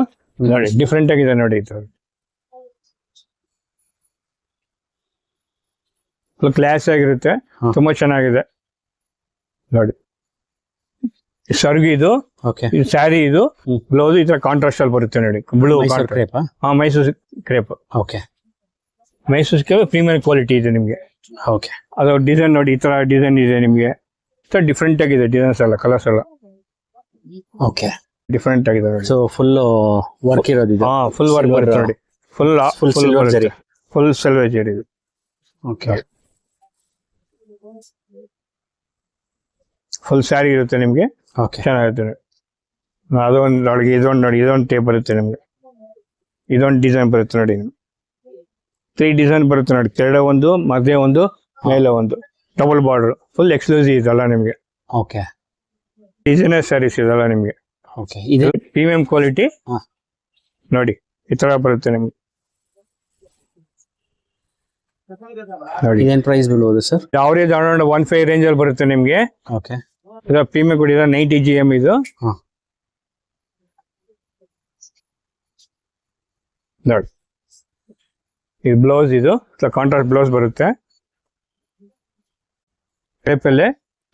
Speaker 3: ನೋಡಿ. ಡಿಫ್ರೆಂಟ್ ಆಗಿದೆ ನೋಡಿ. ಇದು ಕ್ಲಾಸ್ ಆಗಿರುತ್ತೆ, ತುಂಬಾ ಚೆನ್ನಾಗಿದೆ ನೋಡಿ. ಸರ್ಗಿ ಇದು, ಇದು ಸ್ಯಾರಿ, ಇದು ಬ್ಲೌಸ್ ಈ ತರ ಕಾಂಟ್ರಾಸ್ಟ್ ಅಲ್ಲಿ ಬರುತ್ತೆ ನೋಡಿ. Blue crepe. Mysuru crepe.
Speaker 2: Okay
Speaker 3: Mysuru crepe premium quality ಇದೆ ನಿಮ್ಗೆ.
Speaker 2: ಓಕೆ
Speaker 3: ಅದು ಡಿಸೈನ್ ನೋಡಿ, ಈ ತರ ಡಿಸೈನ್ ಇದೆ ನಿಮ್ಗೆ. ಡಿಫ್ರೆಂಟ್ ಆಗಿದೆ ಡಿಸೈನ್ಸ್ ಎಲ್ಲ, ಕಲರ್ಸ್ ಎಲ್ಲ
Speaker 2: ಓಕೆ
Speaker 3: ಡಿಫ್ರೆಂಟ್ ಆಗಿದೆ ನೋಡಿ.
Speaker 2: ಸೊ ಫುಲ್ ವರ್ಕ್ ಇರೋದು.
Speaker 3: ಫುಲ್ ವರ್ಕ್ ಬರುತ್ತೆ ನೋಡಿ. ಫುಲ್ ಸಿಲ್ವರ್ ಜರಿ ಇದು.
Speaker 2: ಓಕೆ
Speaker 3: ಫುಲ್ ಸ್ಯಾರಿ ಇರುತ್ತೆ ನಿಮ್ಗೆ.
Speaker 2: ಓಕೆ
Speaker 3: ಚೆನ್ನಾಗಿರುತ್ತೆ ನೋಡಿ. ಅದೊಂದು ನೋಡಿ, ಇದೊಂದು ನೋಡಿ, ಇದೊಂದು ಟೇಪ್ ಬರುತ್ತೆ ನಿಮ್ಗೆ. ಇದೊಂದು ಡಿಸೈನ್ ಬರುತ್ತೆ ನೋಡಿ. 3 ಡಿಸೈನ್ ಬರುತ್ತೆ ನೋಡಿ. ಕೆಳಗಡೆ ಒಂದು, ಮಧ್ಯೆ ಒಂದು, ಮೇಲೆ ಒಂದು. ಡಬಲ್ ಬಾರ್ಡರ್, ಫುಲ್ ಎಕ್ಸ್ಕ್ಲೂಸಿವ್ ಇದೆಲ್ಲ ನಿಮ್ಗೆ.
Speaker 2: ಓಕೆ
Speaker 3: ಡಿಸೈನರ್ ಸ್ಯಾರೀಸ್ ಇದೆಲ್ಲ ನಿಮ್ಗೆ.
Speaker 2: ಓಕೆ ಇದು
Speaker 3: ಪ್ರೀಮಿಯಂ ಕ್ವಾಲಿಟಿ ನೋಡಿ. ಈ ತರ ಬರುತ್ತೆ ನಿಮ್ಗೆ ನೋಡಿ.
Speaker 2: ಇದೇನ್ ಪ್ರೈಸ್ ಬೀಳ್ಬೋದು ಸರ್?
Speaker 3: ಯಾವ್ರೇಜ್ ಅರೌಂಡ್ 15 ರೇಂಜ್ ಅಲ್ಲಿ ಬರುತ್ತೆ ನಿಮ್ಗೆ.
Speaker 2: ಓಕೆ
Speaker 3: ಇದು ಪ್ರೀಮಿಯಂ ಕೂಡ 90 GM ಇದು ನೋಡಿ. ಇದು ಬ್ಲೌಸ್, ಇದು ಕಾಂಟ್ರಾಸ್ಟ್ ಬ್ಲೌಸ್ ಬರುತ್ತೆ. ಕ್ರೇಪ್ ಅಲ್ಲೇ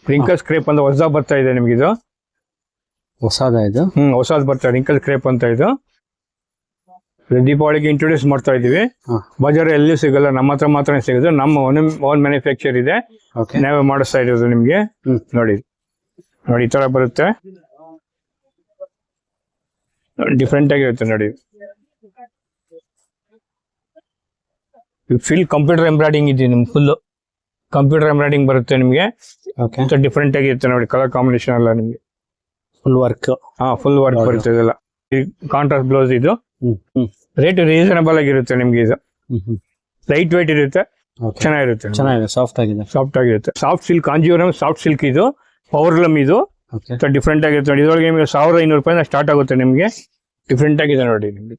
Speaker 3: ರಿಂಕಲ್ಸ್ ಕ್ರೇಪ್ ಅಂತ ಹೊಸ ಬರ್ತಾ ಇದೆ ನಿಮ್ಗೆ. ಇದು
Speaker 2: ಹೊಸದ ಇದು.
Speaker 3: ಹೊಸದ್ ಬರ್ತಾ ಇದೆ, ರಿಂಕಲ್ ಕ್ರೇಪ್ ಅಂತ. ಇದು ದೀಪಾವಳಿಗೆ ಇಂಟ್ರೊಡ್ಯೂಸ್ ಮಾಡ್ತಾ ಇದೀವಿ. ಬಜಾರ್ ಎಲ್ಲಿ ಸಿಗಲ್ಲ, ನಮ್ಮ ಹತ್ರ ಮಾತ್ರ ಸಿಗೋದು. ನಮ್ಮ ಓನ್ ಮ್ಯಾನುಫ್ಯಾಕ್ಚರ್ ಇದೆ, ನಾವೇ ಮಾಡಿಸ್ತಾ ಇರೋದು ನಿಮ್ಗೆ. ನೋಡಿ ನೋಡಿ ಈ ತರ ಬರುತ್ತೆ, ಡಿಫ್ರೆಂಟ್ ಆಗಿರುತ್ತೆ ನೋಡಿ. ಫುಲ್ ಕಂಪ್ಯೂಟರ್ ಎಂಬ್ರಾಯ್ಡಿಂಗ್ ಇದೆ ನಿಮ್ಗೆ. ಫುಲ್ ಕಂಪ್ಯೂಟರ್ ಎಂಬ್ರಾಯ್ಡಿಂಗ್ ಬರುತ್ತೆ ನಿಮ್ಗೆ. ಡಿಫ್ರೆಂಟ್ ಆಗಿರುತ್ತೆ ನೋಡಿ. ಕಲರ್ ಕಾಂಬಿನೇಷನ್ ಎಲ್ಲ ನಿಮ್ಗೆ
Speaker 2: ಫುಲ್ ವರ್ಕ್.
Speaker 3: ಫುಲ್ ವರ್ಕ್ ಬರುತ್ತೆ ಇದೆಲ್ಲ. Contrast blouse. ಇದು ರೇಟ್ ರೀಸನಬಲ್ ಆಗಿರುತ್ತೆ ನಿಮ್ಗೆ. ಇದು ಲೈಟ್ ವೇಟ್ ಇರುತ್ತೆ, ಚೆನ್ನಾಗಿರುತ್ತೆ.
Speaker 2: ಚೆನ್ನಾಗಿದೆ, ಸಾಫ್ಟ್ ಆಗಿದೆ.
Speaker 3: ಸಾಫ್ಟ್ ಆಗಿರುತ್ತೆ. Soft silk, Kanjeevaram soft silk. ಇದು ಪವರ್ಲಮ್. ಇದು ಡಿಫ್ರೆಂಟ್ ಆಗಿರುತ್ತೆ ನೋಡಿ. ಇದರೊಳಗೆ ನಿಮಗೆ 1500 ರೂಪಾಯಿಂದ ಸ್ಟಾರ್ಟ್ ಆಗುತ್ತೆ ನಿಮ್ಗೆ. ಡಿಫ್ರೆಂಟ್ ಆಗಿದೆ ನೋಡಿ ನಿಮ್ಗೆ.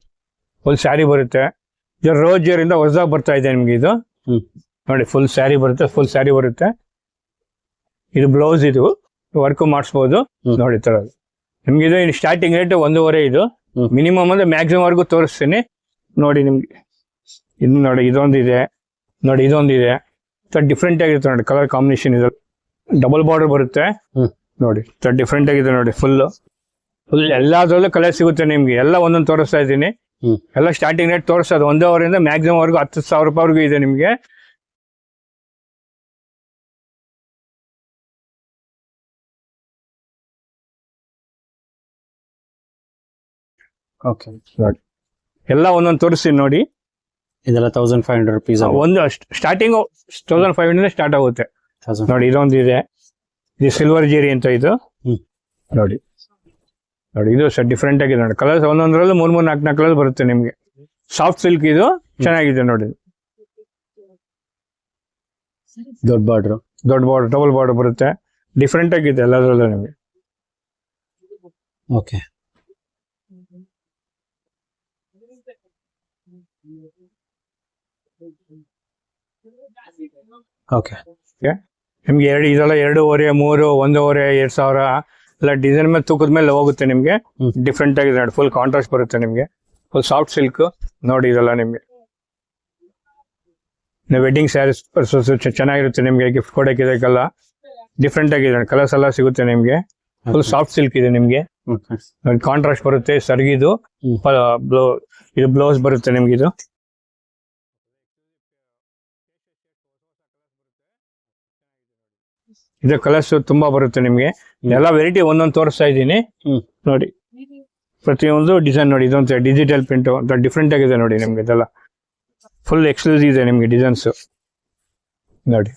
Speaker 3: ಫುಲ್ ಸ್ಯಾರಿ ಬರುತ್ತೆ. ಇದು ರೋಜ್ ಇಂದ ಹೊಸದಾಗಿ ಬರ್ತಾ ಇದೆ ನಿಮ್ಗೆ. ಇದು ನೋಡಿ ಫುಲ್ ಸ್ಯಾರಿ ಬರುತ್ತೆ, ಫುಲ್ ಸ್ಯಾರಿ ಬರುತ್ತೆ. ಇದು ಬ್ಲೌಸ್, ಇದು ವರ್ಕ್ ಮಾಡಿಸ್ಬೋದು ನೋಡಿ. ತರ ನಿಮ್ಗೆ ಇದು ಸ್ಟಾರ್ಟಿಂಗ್ ರೇಟ್ 1.5. ಇದು ಮಿನಿಮಮ್ ಅಂದ್ರೆ ಮ್ಯಾಕ್ಸಿಮಮ್ ವರ್ಗು ತೋರಿಸ್ತೀನಿ ನೋಡಿ ನಿಮ್ಗೆ. ಇದು ನೋಡಿ, ಇದೊಂದಿದೆ ನೋಡಿ, ಇದೊಂದಿದೆ. ಡಿಫ್ರೆಂಟ್ ಆಗಿರುತ್ತೆ ನೋಡಿ. ಕಲರ್ ಕಾಂಬಿನೇಷನ್ ಇದು ಡಬಲ್ ಬಾರ್ಡರ್ ಬರುತ್ತೆ ನೋಡಿ. ಡಿಫ್ರೆಂಟ್ ಆಗಿದೆ ನೋಡಿ. ಫುಲ್ ಎಲ್ಲಾದ್ರಲ್ಲೂ ಕಲರ್ ಸಿಗುತ್ತೆ ನಿಮ್ಗೆ. ಎಲ್ಲ ಒಂದೊಂದು ತೋರಿಸ್ತಾ ಇದ್ದೀನಿ. ಎಲ್ಲ ಸ್ಟಾರ್ಟಿಂಗ್ ರೇಟ್ ತೋರಿಸೋದು 1.5 ಇಂದ ಮ್ಯಾಕ್ಸಿಮಮ್ ವರ್ಗು 10,000 ರೂಪಾಯಿವರೆಗೂ ಇದೆ ನಿಮ್ಗೆ.
Speaker 2: ಓಕೆ
Speaker 3: ನೋಡಿ ಎಲ್ಲ ಒಂದೊಂದು ತೋರಿಸ್ತೀನಿ ನೋಡಿ.
Speaker 2: ಇದೆಲ್ಲ 1500 rupees.
Speaker 3: ಒಂದು ಸ್ಟಾರ್ಟಿಂಗ್ 1500 ಸ್ಟಾರ್ಟ್ ಆಗುತ್ತೆ ನೋಡಿ. ಇದೊಂದು ಇದೆ, ಇದು ಸಿಲ್ವರ್ ಜೇರಿ ಅಂತ. ಇದು ನೋಡಿ ನೋಡಿ, ಇದು ಡಿಫ್ರೆಂಟ್ ಆಗಿದೆ ನೋಡಿ. ಕಲರ್ಸ್ ಒಂದೊಂದರಲ್ಲೂ 3-4 ಕಲರ್ ಬರುತ್ತೆ ನಿಮ್ಗೆ. Soft silk. ಇದು ಚೆನ್ನಾಗಿದೆ ನೋಡಿ.
Speaker 2: ದೊಡ್ಡ ಬಾರ್ಡರ್,
Speaker 3: ಡಬಲ್ ಬಾರ್ಡರ್ ಬರುತ್ತೆ. ಡಿಫ್ರೆಂಟ್ ಆಗಿದೆ ಎಲ್ಲದರಲ್ಲೂ ನಿಮ್ಗೆ.
Speaker 2: ಓಕೆ ಓಕೆ
Speaker 3: ನಿಮ್ಗೆ ಇದೆಲ್ಲ 2.5, 3, 1.5, 2,000 ಎಲ್ಲ ಡಿಸೈನ್ ಮೇಲೆ ತೂಕದ ಮೇಲೆ ಹೋಗುತ್ತೆ ನಿಮ್ಗೆ. ಡಿಫ್ರೆಂಟ್ ಆಗಿದೆ ನೋಡಿ, ಫುಲ್ ಕಾಂಟ್ರಾಸ್ಟ್ ಬರುತ್ತೆ ನಿಮ್ಗೆ, ಫುಲ್ ಸಾಫ್ಟ್ ಸಿಲ್ಕ್ ನೋಡಿ. ಇದೆಲ್ಲ ನಿಮ್ಗೆ ವೆಡ್ಡಿಂಗ್ ಸ್ಯಾರೀಸ್ ಚೆನ್ನಾಗಿರುತ್ತೆ ನಿಮ್ಗೆ, ಗಿಫ್ಟ್ ಕೊಡೋಕೆ ಇದಕ್ಕೆಲ್ಲ ಡಿಫ್ರೆಂಟ್ ಆಗಿದೆ ನೋಡಿ. ಕಲರ್ಸ್ ಎಲ್ಲ ಸಿಗುತ್ತೆ ನಿಮ್ಗೆ, ಫುಲ್ ಸಾಫ್ಟ್ ಸಿಲ್ಕ್ ಇದೆ ನಿಮ್ಗೆ. ಕಾಂಟ್ರಾಸ್ಟ್ ಬರುತ್ತೆ ಸರ್ಗಿದು. ಇದು ಬ್ಲೌಸ್ ಬರುತ್ತೆ ನಿಮ್ಗೆ. ಇದು ಕಲರ್ಸ್ ತುಂಬಾ ಬರುತ್ತೆ ನಿಮ್ಗೆ. ಎಲ್ಲ ವೆರೈಟಿ ಒಂದೊಂದು ತೋರಿಸ್ತಾ ಇದ್ದೀನಿ ನೋಡಿ. ಪ್ರತಿಯೊಂದು ಡಿಸೈನ್ ನೋಡಿ, ಇದೊಂದು ಡಿಜಿಟಲ್ ಪ್ರಿಂಟ್ ಡಿಫ್ರೆಂಟ್ ಆಗಿದೆ ನೋಡಿ ನಿಮ್ಗೆ. ಇದೆಲ್ಲ ಫುಲ್ ಎಕ್ಸ್ಕ್ಲೂಸಿವ್ ಇದೆ ನಿಮ್ಗೆ ಡಿಸೈನ್ಸ್ ನೋಡಿ.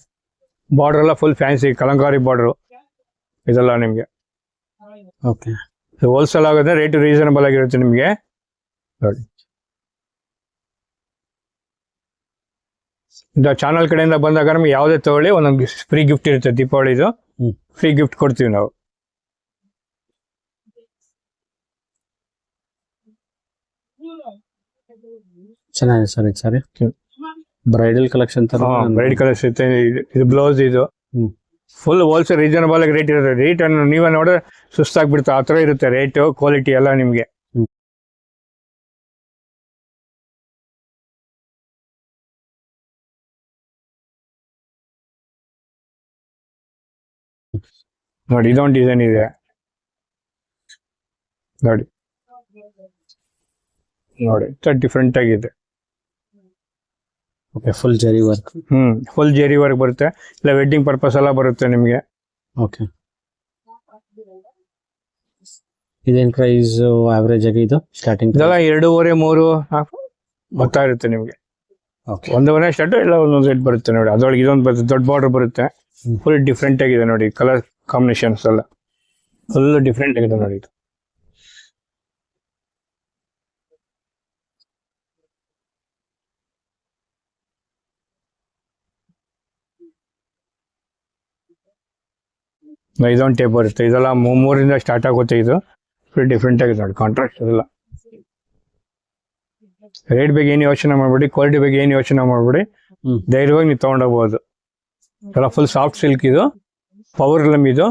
Speaker 3: ಬಾರ್ಡರ್ ಎಲ್ಲ ಫುಲ್ ಫ್ಯಾನ್ಸಿ ಕಲಂಕಾರಿ ಬಾರ್ಡರ್ ಇದೆಲ್ಲ ನಿಮ್ಗೆ.
Speaker 2: ಓಕೆ,
Speaker 3: ಹೋಲ್ಸೇಲ್ ಆಗೋದ್ರೆ ರೇಟ್ ರೀಸನಬಲ್ ಆಗಿರುತ್ತೆ ನಿಮ್ಗೆ ನೋಡಿ. ಚಾನಲ್ ಕಡೆಯಿಂದ ಬಂದಾಗ ನಮ್ಗೆ ಯಾವುದೇ ತಗೊಳ್ಳಿ ಒಂದೊಂದು ಫ್ರೀ ಗಿಫ್ಟ್ ಇರುತ್ತೆ. ದೀಪಾವಳಿದು ಫ್ರೀ ಗಿಫ್ಟ್ ಕೊಡ್ತೀವಿ ನಾವು.
Speaker 2: ಚೆನ್ನಾಗಿದೆ ಸರ್. ಇದು ಸರಿ ಬ್ರೈಡಲ್ ಕಲೆಕ್ಷನ್ ತರ.
Speaker 3: ಬ್ರೈಡ್ ಕಲರ್ಸ್ ಇರುತ್ತೆ. ಇದು ಬ್ಲೌಸ್. ಇದು ಫುಲ್ ಹೋಲ್ಸೇಲ್ ರೀಸನಬಲ್ ಆಗಿ ರೇಟ್ ಇರುತ್ತೆ. ರೇಟ್ ಅನ್ನು ನೀವೇ ನೋಡಿದ್ರೆ ಸುಸ್ತಾಗ್ಬಿಡುತ್ತೆ, ಆ ಥರ ಇರುತ್ತೆ ರೇಟ್ ಕ್ವಾಲಿಟಿ ಎಲ್ಲ ನಿಮ್ಗೆ. ನೋಡಿ ಇದೊಂದು ಡಿಸೈನ್ ಇದೆ ನೋಡಿ. ನೋಡಿ ಡಿಫ್ರೆಂಟ್ ಆಗಿದೆ.
Speaker 2: ಓಕೆ, ಫುಲ್ ಜರಿ ವರ್ಕ್.
Speaker 3: ಫುಲ್ ಜೆರಿ ವರ್ಕ್ ಬರುತ್ತೆ. ಇಲ್ಲ ವೆಡ್ಡಿಂಗ್ ಪರ್ಪಸ್ ಎಲ್ಲ ಬರುತ್ತೆ ನಿಮ್ಗೆ.
Speaker 2: ಓಕೆ, ಇದೇನ್ ಪ್ರೈಸ್ ಆವರೇಜ್ ಆಗಿ ಇದು ಸ್ಟಾರ್ಟಿಂಗ್?
Speaker 3: ಇದೆಲ್ಲ 2.5, 3 ಬರ್ತಾ ಇರುತ್ತೆ ನಿಮ್ಗೆ. 1.5 ಸ್ಟಾರ್ಟ್ ಇಲ್ಲ ಒಂದೊಂದು ರೇಟ್ ಬರುತ್ತೆ ನೋಡಿ. ಅದ್ರೊಳಗೆ ಇದೊಂದು ಬರುತ್ತೆ, ದೊಡ್ಡ ಬಾರ್ಡರ್ ಬರುತ್ತೆ. ಫುಲ್ ಡಿಫ್ರೆಂಟ್ ಆಗಿದೆ ನೋಡಿ. ಕಲರ್ ಕಾಂಬಿನೇಷನ್ಸ್ ಎಲ್ಲ ಫುಲ್ ಡಿಫ್ರೆಂಟ್ ಆಗಿದೆ ನೋಡಿ. ಇದು ಇದೊಂದು ಟೈಪ್ ಬರುತ್ತೆ. ಇದೆಲ್ಲ 3 ಸ್ಟಾರ್ಟ್ ಆಗುತ್ತೆ. ಇದು ಫುಲ್ ಡಿಫ್ರೆಂಟ್ ಆಗಿದೆ ನೋಡಿ. ಕಾಂಟ್ರಾಕ್ಟ್ ಇದೆಲ್ಲ. ರೇಟ್ ಬಗ್ಗೆ ಏನು ಯೋಚನೆ ಮಾಡ್ಬಿಡಿ, ಕ್ವಾಲಿಟಿ ಬಗ್ಗೆ ಏನು ಯೋಚನೆ ಮಾಡ್ಬಿಡಿ, ಧೈರ್ಯವಾಗಿ ನೀವು ತಗೊಂಡೋಗ್ಬೋದು. ಎಲ್ಲ ಫುಲ್ ಸಾಫ್ಟ್ ಸಿಲ್ಕ್. ಇದು ಪವರ್ ಲಮ್. ಇದು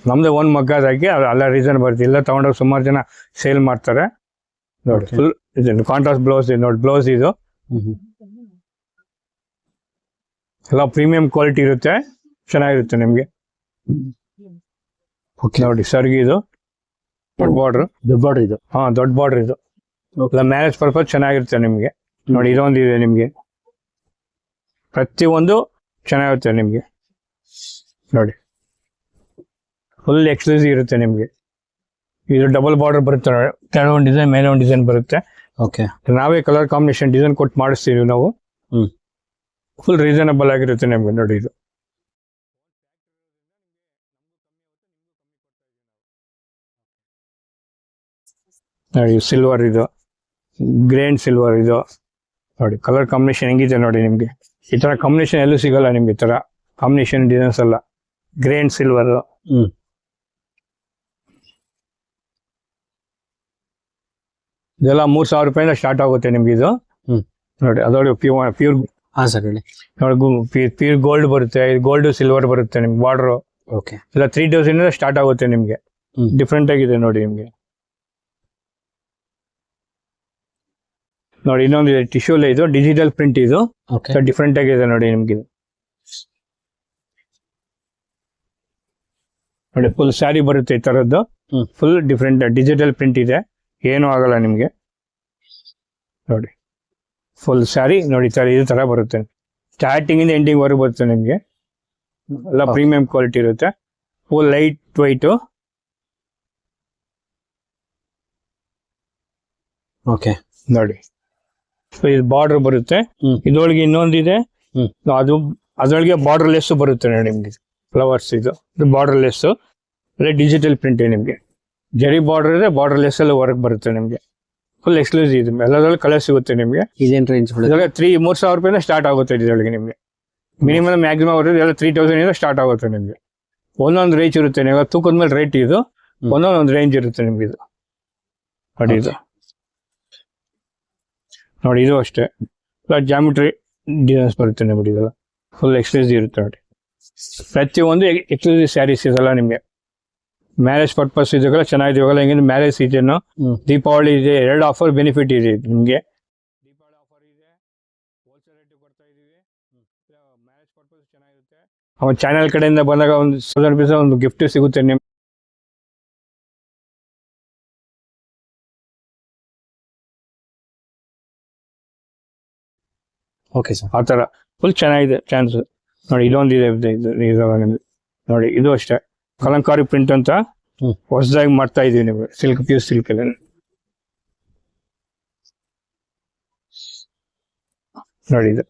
Speaker 3: ನಮ್ದು ಒಂದು ಮಗ್ಗದಾಗಿ ಅಲ್ಲ ರೀಸನ್ ಬರುತ್ತೆ. ಇಲ್ಲ ತಗೊಂಡೋಗಿ ಸುಮಾರು ಜನ ಸೇಲ್ ಮಾಡ್ತಾರೆ ನೋಡಿ. ಫುಲ್ ಇದು ಕಾಂಟ್ರಾಸ್ಟ್ ಬ್ಲೌಸ್ ಇದೆ ನೋಡಿ. ಬ್ಲೌಸ್ ಇದು ಎಲ್ಲ ಪ್ರೀಮಿಯಂ ಕ್ವಾಲಿಟಿ ಇರುತ್ತೆ, ಚೆನ್ನಾಗಿರುತ್ತೆ ನಿಮ್ಗೆ ನೋಡಿ. ಸರ್ಗಿ ಇದು ದೊಡ್ಡ ಬಾರ್ಡರ್.
Speaker 2: ದೊಡ್ಡ ಬಾರ್ಡರ್ ಇದು.
Speaker 3: ದೊಡ್ಡ ಬಾರ್ಡರ್ ಇದು. ಇಲ್ಲ ಮ್ಯಾರೇಜ್ ಪರ್ಪಸ್ ಚೆನ್ನಾಗಿರುತ್ತೆ ನಿಮ್ಗೆ ನೋಡಿ. ಇದೊಂದು ಇದೆ ನಿಮ್ಗೆ. ಪ್ರತಿಯೊಂದು ಚೆನ್ನಾಗಿರುತ್ತೆ ನಿಮ್ಗೆ ನೋಡಿ. ಫುಲ್ ಎಕ್ಸ್ಕ್ಲೂಸಿವ್ ಇರುತ್ತೆ ನಿಮ್ಗೆ. ಇದು ಡಬಲ್ ಬಾರ್ಡರ್ ಬರುತ್ತೆ. ಕೆಳಗೆ ಒಂದು ಡಿಸೈನ್, ಮೇಲೆ ಒಂದು ಡಿಸೈನ್ ಬರುತ್ತೆ.
Speaker 2: ಓಕೆ,
Speaker 3: ನಾವೇ ಕಲರ್ ಕಾಂಬಿನೇಷನ್ ಡಿಸೈನ್ ಕೊಟ್ಟು ಮಾಡಿಸ್ತೀವಿ ನಾವು. ಫುಲ್ ರೀಸನಬಲ್ ಆಗಿರುತ್ತೆ ನಿಮ್ಗೆ ನೋಡಿ. ಇದು ನೋಡಿ ಸಿಲ್ವರ್. ಇದು ಗ್ರೇನ್ ಸಿಲ್ವರ್. ಇದು ನೋಡಿ ಕಲರ್ ಕಾಂಬಿನೇಷನ್ ಹೆಂಗಿದೆ ನೋಡಿ ನಿಮ್ಗೆ. ಈ ತರ ಕಾಂಬಿನೇಷನ್ ಎಲ್ಲೂ ಸಿಗಲ್ಲ ನಿಮ್ಗೆ. ಈ ತರ ಕಾಂಬಿನೇಷನ್ ಡಿಸೈನ್ಸ್ ಎಲ್ಲ ಗ್ರೇನ್ ಸಿಲ್ವರ್. ಇದೆಲ್ಲ 3,000 ರೂಪಾಯಿಂದ ಸ್ಟಾರ್ಟ್ ಆಗುತ್ತೆ ನಿಮ್ಗೆ. ಇದು ನೋಡಿ ಅದೊಳಗೆ ಪ್ಯೂರ್ ನೋಡಿ ಪ್ಯೂರ್ ಗೋಲ್ಡ್ ಬರುತ್ತೆ. ಗೋಲ್ಡ್ ಸಿಲ್ವರ್ ಬರುತ್ತೆ ನಿಮ್ಗೆ ಬಾರ್ಡರ್.
Speaker 2: ಓಕೆ,
Speaker 3: ಇಲ್ಲ 3,000 ಸ್ಟಾರ್ಟ್ ಆಗುತ್ತೆ ನಿಮ್ಗೆ. ಡಿಫ್ರೆಂಟ್ ಆಗಿದೆ ನೋಡಿ ನಿಮ್ಗೆ. ನೋಡಿ ಇನ್ನೊಂದು ಟಿಶ್ಯೂ. ಇದು ಡಿಜಿಟಲ್ ಪ್ರಿಂಟ್. ಇದು ಡಿಫ್ರೆಂಟ್ ಆಗಿದೆ ನೋಡಿ ನಿಮ್ಗೆ. ನೋಡಿ ಫುಲ್ ಸ್ಯಾರಿ ಬರುತ್ತೆ ಈ ತರದ್ದು. ಫುಲ್ ಡಿಫ್ರೆಂಟ್ ಡಿಜಿಟಲ್ ಪ್ರಿಂಟ್ ಇದೆ, ಏನೂ ಆಗಲ್ಲ ನಿಮ್ಗೆ ನೋಡಿ. ಫುಲ್ ಸ್ಯಾರಿ ನೋಡಿ ಇದು ತರ ಬರುತ್ತೆ. ಸ್ಟಾರ್ಟಿಂಗ್ ಇಂದ ಎಂಡಿಂಗ್ ವರೆಗೂ ಬರುತ್ತೆ ನಿಮ್ಗೆ. ಎಲ್ಲ ಪ್ರೀಮಿಯಂ ಕ್ವಾಲಿಟಿ ಇರುತ್ತೆ. Full light white.
Speaker 2: ಓಕೆ
Speaker 3: ನೋಡಿ ಇದು ಬಾರ್ಡರ್ ಬರುತ್ತೆ. ಇದರೊಳಗೆ ಇನ್ನೊಂದಿದೆ, ಅದು ಅದರೊಳಗೆ ಬಾರ್ಡರ್ ಲೆಸ್ ಬರುತ್ತೆ ನೋಡಿ ನಿಮ್ಗೆ. ಫ್ಲವರ್ಸ್. ಇದು ಬಾರ್ಡರ್ ಲೆಸ್. ಅದೇ ಡಿಜಿಟಲ್ ಪ್ರಿಂಟ್ ನಿಮ್ಗೆ. ಜರಿ ಬಾರ್ಡರ್ ಇದೆ, ಬಾರ್ಡರ್ ಲೆಸ್ ಎಲ್ಲ ವರ್ಕ್ ಬರುತ್ತೆ ನಿಮ್ಗೆ. Full exclusive. ಇದು ಎಲ್ಲದ್ರಲ್ಲಿ ಕಲರ್ ಸಿಗುತ್ತೆ ನಿಮ್ಗೆ.
Speaker 2: ಇದೇನ್ ರೇಂಜ್?
Speaker 3: 3,000 ರೂಪಾಯಿಂದ ಸ್ಟಾರ್ಟ್ ಆಗುತ್ತೆ ಇದರೊಳಗೆ ನಿಮ್ಗೆ. ಮಿನಿಮಮ್ ಮ್ಯಾಕ್ಸಿಮಮ್ ಬರುತ್ತೆ ಎಲ್ಲ 3,000 ಸ್ಟಾರ್ಟ್ ಆಗುತ್ತೆ ನಿಮ್ಗೆ. ಒಂದೊಂದು ರೇಂಜ್ ಇರುತ್ತೆ. ನೀವು ತೂಕದ ಮೇಲೆ ರೇಟ್. ಇದು ಒಂದೊಂದು ರೇಂಜ್ ಇರುತ್ತೆ ನಿಮ್ಗೆ. ಇದು ನೋಡಿ. ಇದು ನೋಡಿ ಇದು ಅಷ್ಟೇ ಜಾಮಿಟ್ರಿ ಡಿಸೈನ್ಸ್ ಬರುತ್ತೆ ನೋಡಿ. ಇದೆಲ್ಲ ಫುಲ್ ಎಕ್ಸ್ಕ್ಲೂಸಿವ್ ಇರುತ್ತೆ ನೋಡಿ. ಪ್ರತಿಯೊಂದು ಎಕ್ಸ್ಕ್ಲೂಸಿವ್ ಸ್ಯಾರೀಸ್ ಇದೆಲ್ಲ ನಿಮಗೆ ಮ್ಯಾರೇಜ್ ಪರ್ಪಸ್ ಇದೆಲ್ಲ ಚೆನ್ನಾಗಿದೆ. ಇವಾಗೆಲ್ಲ ಹೆಂಗೆ ಮ್ಯಾರೇಜ್ ಸೀಸನ್, ದೀಪಾವಳಿ ಇದೆ, 2 ಆಫರ್ ಬೆನಿಫಿಟ್ ಇದೆ ನಿಮಗೆ. ದೀಪಾವಳಿ ಆಫರ್ ಇದೆ, ಹೋಲ್ಸೇಲ್ ರೇಟ್ ಕೊಡ್ತಾ ಇದೀವಿ, ಮ್ಯಾರೇಜ್ ಪರ್ಪಸ್ ಚೆನ್ನಾಗಿರುತ್ತೆ. ಅವನ ಚಾನೆಲ್ ಕಡೆಯಿಂದ ಬಂದಾಗ ಒಂದು 1000 ರೂಪೀಸ್ ಒಂದು ಗಿಫ್ಟ್ ಸಿಗುತ್ತೆ ನಿಮ್ಗೆ.
Speaker 2: Okay sir.
Speaker 3: ಆ ಥರ ಫುಲ್ ಚೆನ್ನಾಗಿದೆ ಚಾನ್ಸ್. ನೋಡಿ ಇದೊಂದು ಇದೆ ನೋಡಿ, ಇದು ಅಷ್ಟೇ ಕಲಂಕಾರಿ ಪ್ರಿಂಟ್ ಅಂತ ಹೊಸದಾಗಿ ಮಾಡ್ತಾ ಇದೀವಿ ನೀವು. ಸಿಲ್ಕ್, ಪ್ಯೂರ್ ಸಿಲ್ಕ್ ಅಲ್ಲಿ ನೋಡಿ, ಇದು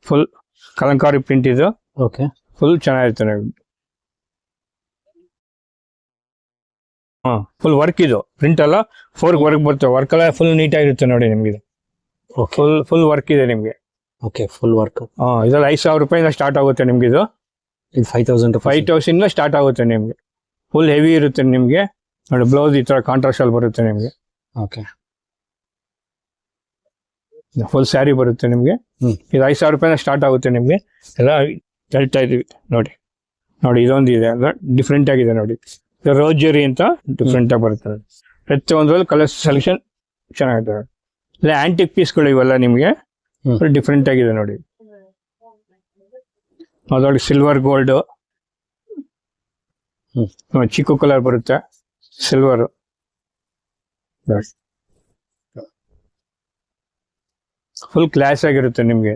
Speaker 3: ಫುಲ್ ಕಲಂಕಾರಿ ಪ್ರಿಂಟ್. ಇದು
Speaker 2: ಓಕೆ,
Speaker 3: ಫುಲ್ ಚೆನ್ನಾಗಿರುತ್ತೆ ನೋಡಿ. ಫುಲ್ ವರ್ಕ್ ಇದು, ಪ್ರಿಂಟ್ ಅಲ್ಲ, ವರ್ಕ್ ಬರುತ್ತೆ. ವರ್ಕ್ ಎಲ್ಲ ಫುಲ್ ನೀಟಾಗಿರುತ್ತೆ ನೋಡಿ ನಿಮ್ಗೆ. ಫುಲ್ ವರ್ಕ್ ಇದೆ ನಿಮ್ಗೆ.
Speaker 2: Okay, full work.
Speaker 3: ಇದೆಲ್ಲ 5,000 ರೂಪಾಯಿಂದ ಸ್ಟಾರ್ಟ್ ಆಗುತ್ತೆ ನಿಮ್ಗೆ. ಇದು
Speaker 2: 5,000
Speaker 3: ಸ್ಟಾರ್ಟ್ ಆಗುತ್ತೆ ನಿಮ್ಗೆ. ಫುಲ್ ಹೆವಿ ಇರುತ್ತೆ ನಿಮ್ಗೆ ನೋಡಿ. ಬ್ಲೌಸ್ ಈ ತರ ಕಾಂಟ್ರಾಸ್ಟ್ ಅಲ್ಲಿ ಬರುತ್ತೆ ನಿಮ್ಗೆ.
Speaker 2: ಓಕೆ,
Speaker 3: ಫುಲ್ ಸ್ಯಾರಿ ಬರುತ್ತೆ ನಿಮ್ಗೆ. ಇದು 5,000 ರೂಪಾಯಿಂದ ಸ್ಟಾರ್ಟ್ ಆಗುತ್ತೆ ನಿಮ್ಗೆ. ಎಲ್ಲ ಹೇಳ್ತಾ ಇದೀವಿ ನೋಡಿ. ಇದೊಂದು ಇದೆ, ಅಂದ್ರೆ ಡಿಫ್ರೆಂಟ್ ಆಗಿದೆ ನೋಡಿ. ಇದು ರೋಜರಿ ಅಂತ ಡಿಫ್ರೆಂಟ್ ಆಗಿ ಬರುತ್ತೆ. ಪ್ರತಿಯೊಂದ್ರಲ್ಲಿ ಕಲರ್ ಸೆಲೆಕ್ಷನ್ ಚೆನ್ನಾಗಿದೆ. ಇಲ್ಲ ಆಂಟಿಕ್ ಪೀಸ್ಗಳು ಇವೆಲ್ಲ ನಿಮ್ಗೆ ಡಿಫ್ರೆಂಟ್ ಆಗಿದೆ ನೋಡಿ. ಅದೊಳಗೆ ಸಿಲ್ವರ್ ಗೋಲ್ಡ್, ಚಿಕ್ಕು ಕಲರ್ ಬರುತ್ತೆ, ಸಿಲ್ವರ್. ಫುಲ್ ಕ್ಲಾಸ್ ಆಗಿರುತ್ತೆ ನಿಮ್ಗೆ.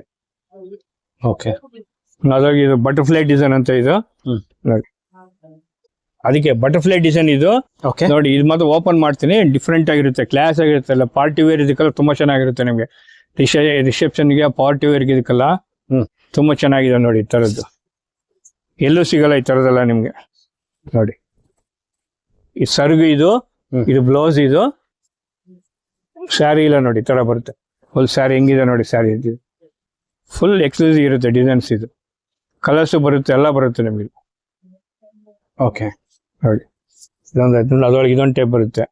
Speaker 2: ಓಕೆ,
Speaker 3: ಅದ್ರಾಗ ಇದು ಬಟರ್ಫ್ಲೈ ಡಿಸೈನ್ ಅಂತ ಇದು ನೋಡಿ. ಅದಕ್ಕೆ ಬಟರ್ಫ್ಲೈ ಡಿಸೈನ್ ಇದು ನೋಡಿ. ಇದು ಮಾತ್ರ ಓಪನ್ ಮಾಡ್ತೀನಿ, ಡಿಫ್ರೆಂಟ್ ಆಗಿರುತ್ತೆ, ಕ್ಲಾಸ್ ಆಗಿರುತ್ತೆ. ಎಲ್ಲ ಪಾರ್ಟಿ ವೇರ್ ಇದಕ್ಕೆಲ್ಲ ತುಂಬಾ ಚೆನ್ನಾಗಿರುತ್ತೆ ನಿಮ್ಗೆ. ರಿಸೆಪ್ಷನ್ಗೆ, ಪಾರ್ಟಿ ವೇರ್ಗೆ ಇದಕ್ಕೆಲ್ಲ ತುಂಬಾ ಚೆನ್ನಾಗಿದೆ ನೋಡಿ. ಈ ತರದ್ದು ಎಲ್ಲೂ ಸಿಗಲ್ಲ ಈ ತರದೆಲ್ಲ ನಿಮ್ಗೆ ನೋಡಿ. ಈ ಸರ್ಗು ಇದು ಬ್ಲೌಸ್, ಇದು ಸ್ಯಾರಿ ಇಲ್ಲ ನೋಡಿ. ಈ ತರ ಬರುತ್ತೆ ಫುಲ್ ಸ್ಯಾರಿ. ಹೆಂಗಿದೆ ನೋಡಿ ಸ್ಯಾರಿ. ಇದು ಫುಲ್ ಎಕ್ಸ್ಕ್ಲೂಸಿವ್ ಇರುತ್ತೆ ಡಿಸೈನ್ಸ್. ಇದು ಕಲರ್ಸ್ ಬರುತ್ತೆ, ಎಲ್ಲ ಬರುತ್ತೆ ನಿಮ್ಗೆ.
Speaker 2: ಓಕೆ
Speaker 3: ನೋಡಿ, ಅದರೊಳಗೆ ಇದೊಂದು ಟೈಪ್ ಬರುತ್ತೆ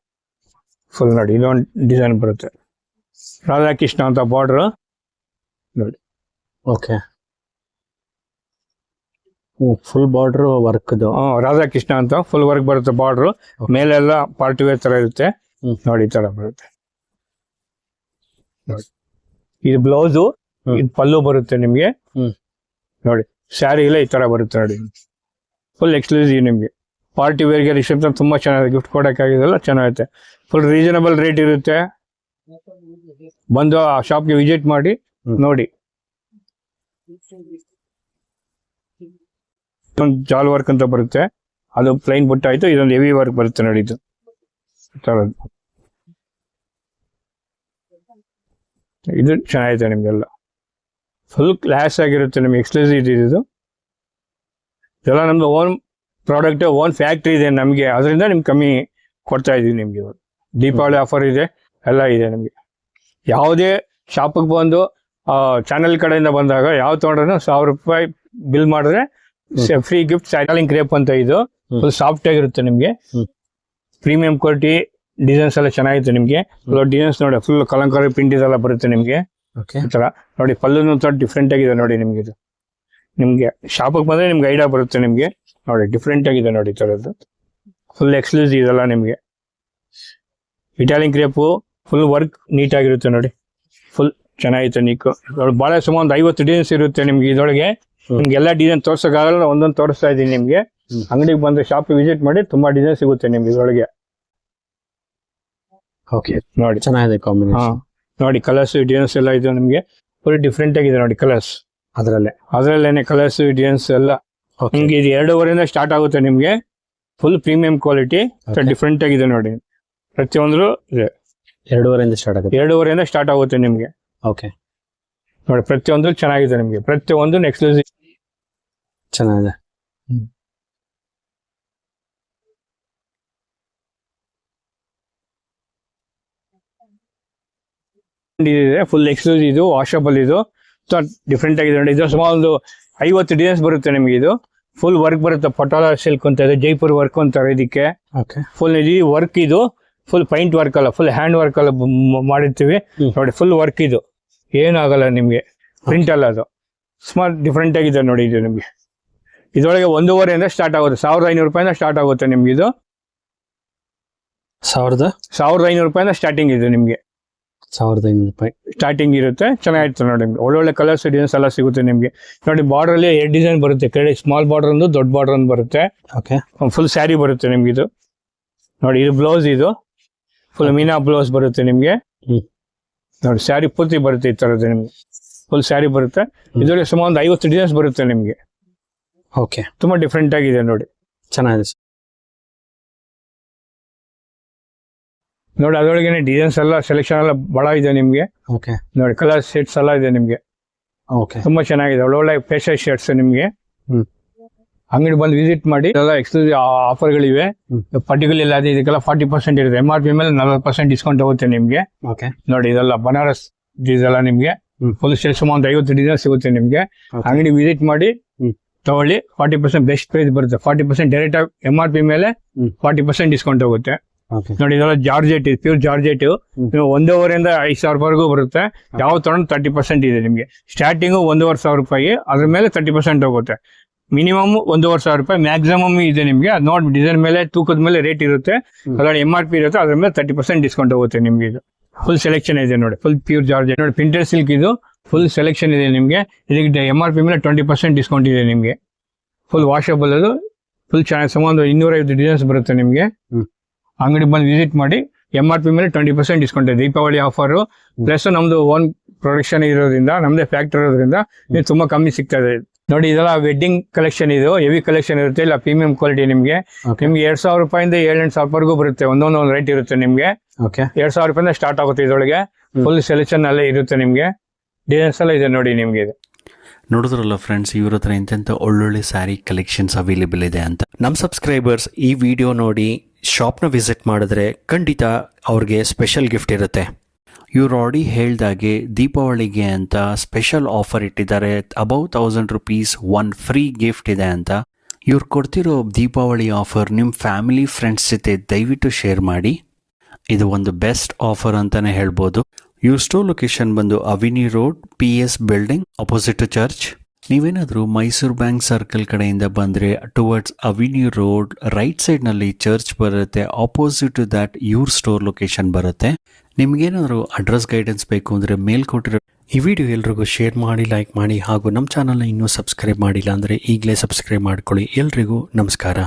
Speaker 3: ಫುಲ್ ನೋಡಿ. ಇದೊಂದು ಡಿಸೈನ್ ಬರುತ್ತೆ, ರಾಧಾಕೃಷ್ಣ ಅಂತ ಬಾರ್ಡರ್ ನೋಡಿ.
Speaker 2: Okay, full border work.
Speaker 3: Radhakrishna ಅಂತ ಫುಲ್ ವರ್ಕ್ ಬರುತ್ತೆ ಬಾರ್ಡರ್. ಮೇಲೆಲ್ಲ ಪಾರ್ಟಿ ವೇರ್ ತರ ಇರುತ್ತೆ ನೋಡಿ. ಈ ತರ ಬರುತ್ತೆ ನೋಡಿ. ಇದು ಬ್ಲೌಸು, ಇದು ಪಲ್ಲು ಬರುತ್ತೆ ನಿಮ್ಗೆ ನೋಡಿ. ಸ್ಯಾರಿ ಇಲ್ಲ ಈ ತರ ಬರುತ್ತೆ ನೋಡಿ. ಫುಲ್ ಎಕ್ಸ್ಕ್ಲೂಸಿವ್ ನಿಮ್ಗೆ. ಪಾರ್ಟಿ ವೇರ್ಗೆ, ರಿಸೆಪ್ಷನ್ ತುಂಬಾ ಚೆನ್ನಾಗಿದೆ. ಗಿಫ್ಟ್ ಕೊಡೋಕ್ಕಾಗಿದೆಲ್ಲ ಚೆನ್ನಾಗಿರುತ್ತೆ. ಫುಲ್ ರೀಸನಬಲ್ ರೇಟ್ ಇರುತ್ತೆ. ಬಂದು ಆ ಶಾಪ್ಗೆ ವಿಸಿಟ್ ಮಾಡಿ ನೋಡಿ. ಒಂದು ಜಾಲ್ ವರ್ಕ್ ಅಂತ ಬರುತ್ತೆ, ಅದು ಪ್ಲೈನ್ ಬುಟ್ಟ ಆಯ್ತು. ಇದೊಂದು ಹೆವಿ ವರ್ಕ್ ಬರುತ್ತೆ ನೋಡಿ. ಇದು ಚೆನ್ನಾಗಿದೆ ನಿಮ್ಗೆಲ್ಲ. ಫುಲ್ ಕ್ಲಾಸ್ ಆಗಿರುತ್ತೆ ನಿಮ್ಗೆ. ಎಕ್ಸ್ಕ್ಲೂಸಿವ್ ಇದು. ಇದೆಲ್ಲ ನಮ್ದು ಓನ್ ಪ್ರಾಡಕ್ಟ್, ಓನ್ ಫ್ಯಾಕ್ಟ್ರಿ ಇದೆ ನಮಗೆ. ಅದರಿಂದ ನಿಮ್ಗೆ ಕಮ್ಮಿ ಕೊಡ್ತಾ ಇದೀವಿ ನಿಮ್ಗೆ. ಇವಾಗ ದೀಪಾವಳಿ ಆಫರ್ ಇದೆ, ಎಲ್ಲ ಇದೆ ನಿಮ್ಗೆ. ಯಾವುದೇ ಶಾಪಿಗೆ ಬಂದು ಚಾನೆಲ್ ಕಡೆಯಿಂದ ಬಂದಾಗ ಯಾವ ತಗೊಂಡ್ರೆ 1,000 ರೂಪಾಯಿ ಬಿಲ್ ಮಾಡಿದ್ರೆ ಫ್ರೀ ಗಿಫ್ಟ್ ಸ್ಯಾಟಲಿಂಗ್ ಕ್ರೇಪ್ ಅಂತ. ಇದು ಫುಲ್ ಸಾಫ್ಟ್ ಆಗಿರುತ್ತೆ ನಿಮ್ಗೆ. ಪ್ರೀಮಿಯಂ ಕ್ವಾಲಿಟಿ ಡಿಸೈನ್ಸ್ ಎಲ್ಲ ಚೆನ್ನಾಗಿರುತ್ತೆ ನಿಮ್ಗೆ. ಡಿಸೈನ್ಸ್ ನೋಡಿ, ಫುಲ್ ಕಲಂಕಾರಿ ಪ್ರಿಂಟ್ ಇದೆಲ್ಲ ಬರುತ್ತೆ ನಿಮ್ಗೆ. ಈ ತರ ನೋಡಿ. ಪಲ್ಲುನು ಡಿಫ್ರೆಂಟ್ ಆಗಿದೆ ನೋಡಿ ನಿಮ್ಗೆ. ಇದು ನಿಮ್ಗೆ ಶಾಪಿಗೆ ಬಂದ್ರೆ ನಿಮ್ಗೆ ಐಡಿಯಾ ಬರುತ್ತೆ ನಿಮ್ಗೆ ನೋಡಿ. ಡಿಫ್ರೆಂಟ್ ಆಗಿದೆ ನೋಡಿ ಈ ತರದ್ದು. ಫುಲ್ ಎಕ್ಸ್ಕ್ಲೂಸಿವ್ ಇದೆಲ್ಲ ನಿಮ್ಗೆ. Italian crepe full work neat ಆಗಿರುತ್ತೆ ನೋಡಿ. ಫುಲ್ ಚೆನ್ನಾಗಿರುತ್ತೆ ನೀಕು. ಬಹಳ ಸುಮಾರು ಒಂದು 50 ಡಿಸೈನ್ಸ್ ಇರುತ್ತೆ ನಿಮ್ಗೆ ಇದರೊಳಗೆ. ನಿಮ್ಗೆ ಎಲ್ಲ ಡಿಸೈನ್ ತೋರ್ಸೋಕ್ಕಾಗಲ್ಲ, ಒಂದೊಂದು ತೋರಿಸ್ತಾ ಇದೀನಿ ನಿಮ್ಗೆ. ಅಂಗಡಿಗೆ ಬಂದ್ರೆ ಶಾಪ್ ವಿಸಿಟ್ ಮಾಡಿ ತುಂಬಾ ಡಿಸೈನ್ ಸಿಗುತ್ತೆ ನಿಮ್ಗೆ ಇದರೊಳಗೆ.
Speaker 2: ಓಕೆ,
Speaker 3: ನೋಡಿ
Speaker 2: ಚೆನ್ನಾಗಿದೆ ಕಾಂಬಿನೇಷನ್.
Speaker 3: ನೋಡಿ ಕಲರ್ಸ್ ಡಿಸೈನ್ಸ್ ಎಲ್ಲ ಇದೆ ನಿಮ್ಗೆ. ಫುಲ್ ಡಿಫ್ರೆಂಟ್ ಆಗಿದೆ ನೋಡಿ ಕಲರ್ಸ್. ಅದರಲ್ಲೇನೆ ಕಲರ್ಸ್ ಡಿಸೈನ್ಸ್ ಎಲ್ಲ ನಿಮ್ಗೆ. ಇದು 2,500 ಸ್ಟಾರ್ಟ್ ಆಗುತ್ತೆ ನಿಮ್ಗೆ. ಫುಲ್ ಪ್ರೀಮಿಯಂ ಕ್ವಾಲಿಟಿ, ಡಿಫ್ರೆಂಟ್ ಆಗಿದೆ ನೋಡಿ. ಪ್ರತಿಯೊಂದ್ರು ಇದೆ.
Speaker 2: 2,500 ಸ್ಟಾರ್ಟ್ ಆಗುತ್ತೆ.
Speaker 3: 2,500 ಸ್ಟಾರ್ಟ್ ಆಗುತ್ತೆ ನಿಮ್ಗೆ.
Speaker 2: ಓಕೆ
Speaker 3: ನೋಡಿ, ಪ್ರತಿಯೊಂದು ಚೆನ್ನಾಗಿದೆ ನಿಮ್ಗೆ. ಪ್ರತಿಯೊಂದು ಎಕ್ಸ್ಕ್ಲೂಸಿವ್
Speaker 2: ಚೆನ್ನಾಗಿದೆ.
Speaker 3: ಇದೆ ಫುಲ್ ಎಕ್ಸ್ಕ್ಲೂಸಿವ್. ಇದು ವಾಷಬಲ್. ಇದು ಡಿಫ್ರೆಂಟ್ ಆಗಿದೆ ನೋಡಿ. ಇದು ಸುಮಾರು ಒಂದು 50 ಡಿಸೈನ್ಸ್ ಬರುತ್ತೆ ನಿಮ್ಗೆ. ಇದು ಫುಲ್ ವರ್ಕ್ ಬರುತ್ತೆ. ಪಟೋಲಾ ಸಿಲ್ಕ್ ಅಂತ ಇದೆ, ಜೈಪುರ್ ವರ್ಕ್ ಅಂತಾರೆ ಇದಕ್ಕೆ. ಫುಲ್ ಇದು ವರ್ಕ್. ಇದು ಫುಲ್ ಪೈಂಟ್ ವರ್ಕ್ ಅಲ್ಲ, ಫುಲ್ ಹ್ಯಾಂಡ್ ವರ್ಕ್ ಅಲ್ಲ ಮಾಡಿರ್ತೀವಿ ನೋಡಿ. Full work. ಇದು ಏನಾಗಲ್ಲ ನಿಮ್ಗೆ, ಪ್ರಿಂಟ್ ಅಲ್ಲ. ಅದು ಸುಮಾರು ಡಿಫ್ರೆಂಟ್ ಆಗಿದೆ ನೋಡಿ. ಇದು ನಿಮ್ಗೆ ಇದರೊಳಗೆ 1,500 ಸ್ಟಾರ್ಟ್ ಆಗುತ್ತೆ, 1,500 ರೂಪಾಯಿಂದ ಸ್ಟಾರ್ಟ್ ಆಗುತ್ತೆ ನಿಮ್ಗೆ. ಇದು 1,500 ರೂಪಾಯಿಂದ ಸ್ಟಾರ್ಟಿಂಗ್ ಇದೆ ನಿಮ್ಗೆ.
Speaker 2: 1,500 ರೂಪಾಯಿ
Speaker 3: ಸ್ಟಾರ್ಟಿಂಗ್ ಇರುತ್ತೆ. ಚೆನ್ನಾಗಿರುತ್ತೆ ನೋಡಿ, ನಿಮ್ಗೆ ಒಳ್ಳೊಳ್ಳೆ ಕಲರ್ಸ್ ಡಿಸೈನ್ಸ್ ಎಲ್ಲ ಸಿಗುತ್ತೆ ನಿಮ್ಗೆ. ನೋಡಿ ಬಾರ್ಡರ್ ಅಲ್ಲಿ 2 ಡಿಸೈನ್ ಬರುತ್ತೆ, ಕೆಳಗೆ ಸ್ಮಾಲ್ ಬಾರ್ಡರ್ ಒಂದು ದೊಡ್ಡ ಬಾರ್ಡರ್ ಒಂದು ಬರುತ್ತೆ.
Speaker 2: ಓಕೆ,
Speaker 3: ಫುಲ್ ಸ್ಯಾರಿ ಬರುತ್ತೆ ನಿಮ್ಗೆ. ಇದು ನೋಡಿ, ಇದು ಬ್ಲೌಸ್, ಇದು ಫುಲ್ ಮೀನಾ ಬ್ಲೌಸ್ ಬರುತ್ತೆ ನಿಮ್ಗೆ. ನೋಡಿ ಸ್ಯಾರಿ ಪೂರ್ತಿ ಬರುತ್ತೆ ಈ ತರದ್ದು ನಿಮ್ಗೆ, ಫುಲ್ ಸ್ಯಾರಿ ಬರುತ್ತೆ. ಇದರಲ್ಲಿ ಸುಮಾರು ಒಂದು 50 ಡಿಸೈನ್ಸ್ ಬರುತ್ತೆ ನಿಮ್ಗೆ.
Speaker 2: ಓಕೆ,
Speaker 3: ತುಂಬಾ ಡಿಫ್ರೆಂಟ್ ಆಗಿದೆ ನೋಡಿ,
Speaker 2: ಚೆನ್ನಾಗಿದೆ.
Speaker 3: ನೋಡಿ ಅದರೊಳಗೆ ಡಿಸೈನ್ಸ್ ಎಲ್ಲ ಸೆಲೆಕ್ಷನ್ ಎಲ್ಲ ಬಹಳ ಇದೆ ನಿಮ್ಗೆ.
Speaker 2: ಓಕೆ,
Speaker 3: ನೋಡಿ ಕಲರ್ ಶೇಡ್ಸ್ ಎಲ್ಲ ಇದೆ ನಿಮ್ಗೆ.
Speaker 2: ಓಕೆ,
Speaker 3: ತುಂಬಾ ಚೆನ್ನಾಗಿದೆ, ಒಳ್ಳೊಳ್ಳೆ ಫೇಶಿಯಲ್ ಶೇಡ್ಸ್ ನಿಮ್ಗೆ. ಅಂಗಡಿ ಬಂದು ವಿಸಿಟ್ ಮಾಡಿ. ಎಲ್ಲ ಎಕ್ಸ್ಕ್ಲೂಸಿವ್ ಆಫರ್ಗಳಿವೆ. ಪರ್ಟಿಕ್ಯುಲರ್ ಇಲ್ಲ, ಇದಕ್ಕೆಲ್ಲ 40% ಇರುತ್ತೆ. MRP ಮೇಲೆ 40% ಡಿಸ್ಕೌಂಟ್ ಹೋಗುತ್ತೆ ನಿಮ್ಗೆ.
Speaker 2: ಓಕೆ,
Speaker 3: ನೋಡಿ ಇದೆಲ್ಲ ಬನಾರಸ್ ಇದೆಲ್ಲ ನಿಮ್ಗೆ ಫುಲ್ ಶೇಡ್ ಸುಮಾರು 50 ಡಿಸೈನ್ ಸಿಗುತ್ತೆ ನಿಮ್ಗೆ. ಅಂಗಡಿ ವಿಸಿಟ್ ಮಾಡಿ ತಗೊಳ್ಳಿ. 40% ಬೆಸ್ಟ್ ಪ್ರೈಸ್ ಬರುತ್ತೆ. 40% ಡೈರೆಕ್ಟ್ ಆಗಿ MRP ಮೇಲೆ 40% ಡಿಸ್ಕೌಂಟ್ ಹೋಗುತ್ತೆ. ನೋಡಿ ಇದೆಲ್ಲ ಜಾರ್ಜೆಟ್, ಪ್ಯೂರ್ ಜಾರ್ಜೆಟ್. ನೀವು 1,500 5,000 ರೂಪಾಯಿಗೂ ಬರುತ್ತೆ. ಯಾವ ತಗೊಂಡು 30% ಇದೆ ನಿಮ್ಗೆ. ಸ್ಟಾರ್ಟಿಂಗು 1,500 ರೂಪಾಯಿ, ಅದ್ರ ಮೇಲೆ 30% ಹೋಗುತ್ತೆ. ಮಿನಿಮಮ್ 1,500 ರೂಪಾಯಿ, ಮ್ಯಾಕ್ಸಿಮಮ್ ಇದೆ ನಿಮ್ಗೆ. ಅದು ನೋಡಿ ಡಿಸೈನ್ ಮೇಲೆ, ತೂಕದ ಮೇಲೆ ರೇಟ್ ಇರುತ್ತೆ. ಅದ್ರಲ್ಲಿ MRP ಇರುತ್ತೆ, ಅದ್ರ ಮೇಲೆ 30% ಡಿಸ್ಕೌಂಟ್ ಹೋಗುತ್ತೆ ನಿಮ್ಗೆ. ಇದು ಫುಲ್ ಸೆಲೆಕ್ಷನ್ ಇದೆ ನೋಡಿ, ಫುಲ್ ಪ್ಯೂರ್ ಜಾರ್ಜೆಟ್. ನೋಡಿ ಪ್ರಿಂಟೆಡ್ ಸಿಲ್ಕ್, ಇದು ಫುಲ್ ಸೆಲೆಕ್ಷನ್ ಇದೆ ನಿಮ್ಗೆ. ಇದಕ್ಕೆ MRP ಮೇಲೆ 20% ಡಿಸ್ಕೌಂಟ್ ಇದೆ ನಿಮ್ಗೆ. ಫುಲ್ ವಾಷಬಲ್, ಅದು ಫುಲ್ ಚೆನ್ನಾಗಿ ಸುಮಾರು 250 ಡಿಸೈನ್ಸ್ ಬರುತ್ತೆ ನಿಮ್ಗೆ. ಅಂಗಡಿ ಬಂದು ವಿಸಿಟ್ ಮಾಡಿ. MRP ಮೇಲೆ 20% ಡಿಸ್ಕೌಂಟ್ ಇದೆ. ದೀಪಾವಳಿ ಆಫರ್ ಪ್ಲಸ್ ನಮ್ದು ಓನ್ ಪ್ರೊಡಕ್ಷನ್ ಇರೋದ್ರಿಂದ, ನಮ್ದೇ ಫ್ಯಾಕ್ಟರಿ ಇರೋದ್ರಿಂದ ನೀವು ತುಂಬಾ ಕಮ್ಮಿ ಸಿಗ್ತಾ ಇದೆ. ನೋಡಿ ಇದೆಲ್ಲ ವೆಡ್ಡಿಂಗ್ ಕಲೆಕ್ಷನ್, ಇದು ಹೆವಿ ಕಲೆಕ್ಷನ್ ಇರುತ್ತೆ, ಇಲ್ಲ ಪ್ರೀಮಿಯಂ ಕ್ವಾಲಿಟಿ ನಿಮ್ಗೆ. ನಿಮ್ಗೆ 2,000 ರೂಪಾಯಿಂದ 7,000 ರೂಪಾಯಿವರೆಗೂ ಬರುತ್ತೆ. ಒಂದೊಂದು ರೇಟ್ ಇರುತ್ತೆ ನಿಮ್ಗೆ.
Speaker 2: ಓಕೆ,
Speaker 3: 2,000 ರೂಪಾಯಿಂದ ಸ್ಟಾರ್ಟ್ ಆಗುತ್ತೆ. ಇದರೊಳಗೆ ಫುಲ್ ಸೆಲೆಕ್ಷನ್ ಅಲ್ಲೇ ಇರುತ್ತೆ ನಿಮ್ಗೆ. ಡಿಸೈನ್ಸ್ ಎಲ್ಲ ಇದೆ ನೋಡಿ ನಿಮ್ಗೆ. ಇದು
Speaker 1: ನೋಡಿದ್ರಲ್ಲ ಫ್ರೆಂಡ್ಸ್, ಇವ್ರ ಹತ್ರ ಇಂತೆಂಥ ಒಳ್ಳೊಳ್ಳೆ ಸ್ಯಾರಿ ಕಲೆಕ್ಷನ್ಸ್ ಅವೈಲೇಬಲ್ ಇದೆ ಅಂತ. ನಮ್ಮ ಸಬ್ಸ್ಕ್ರೈಬರ್ಸ್ ಈ ವಿಡಿಯೋ ನೋಡಿ ಶಾಪ್ನ ವಿಸಿಟ್ ಮಾಡಿದ್ರೆ ಖಂಡಿತ ಅವ್ರಿಗೆ ಸ್ಪೆಷಲ್ ಗಿಫ್ಟ್ ಇರುತ್ತೆ. ಇವ್ರು ಆಲ್ರೆಡಿ ಹೇಳ್ದಾಗೆ ದೀಪಾವಳಿಗೆ ಅಂತ ಸ್ಪೆಷಲ್ ಆಫರ್ ಇಟ್ಟಿದ್ದಾರೆ. ಅಬೌವ್ 1,000 ರೂಪೀಸ್ 1 ಫ್ರೀ ಗಿಫ್ಟ್ ಇದೆ ಅಂತ. ಇವ್ರು ಕೊಡ್ತಿರೋ ದೀಪಾವಳಿ ಆಫರ್ ನಿಮ್ಮ ಫ್ಯಾಮಿಲಿ ಫ್ರೆಂಡ್ಸ್ ಜೊತೆ ದಯವಿಟ್ಟು ಶೇರ್ ಮಾಡಿ. ಇದು ಒಂದು ಬೆಸ್ಟ್ ಆಫರ್ ಅಂತಲೇ ಹೇಳ್ಬೋದು. ಇವ್ರ ಸ್ಟೋರ್ ಲೊಕೇಶನ್ ಬಂದು avenue road, PS building opposite to church. ನೀವೇನಾದರೂ ಮೈಸೂರು ಬ್ಯಾಂಕ್ ಸರ್ಕಲ್ ಕಡೆಯಿಂದ ಬಂದರೆ ಟುವರ್ಡ್ಸ್ ಅವಿನಿ ರೋಡ್ ರೈಟ್ ಸೈಡ್ನಲ್ಲಿ ಚರ್ಚ್ ಬರುತ್ತೆ. ಆಪೋಸಿಟ್ ಟು ದ್ಯಾಟ್ ಇವ್ರ ಸ್ಟೋರ್ ಲೊಕೇಶನ್ ಬರುತ್ತೆ. ನಿಮ್ಗೇನಾದರೂ ಅಡ್ರೆಸ್ ಗೈಡೆನ್ಸ್ ಬೇಕು ಅಂದರೆ ಮೇಲ್ ಕೊಟ್ಟಿರೋ ಈ ವಿಡಿಯೋ ಎಲ್ರಿಗೂ ಶೇರ್ ಮಾಡಿ, ಲೈಕ್ ಮಾಡಿ, ಹಾಗೂ ನಮ್ಮ ಚಾನಲ್ನ ಇನ್ನೂ ಸಬ್ಸ್ಕ್ರೈಬ್ ಮಾಡಿಲ್ಲ ಅಂದರೆ ಈಗಲೇ ಸಬ್ಸ್ಕ್ರೈಬ್ ಮಾಡ್ಕೊಳ್ಳಿ. ಎಲ್ರಿಗೂ ನಮಸ್ಕಾರ.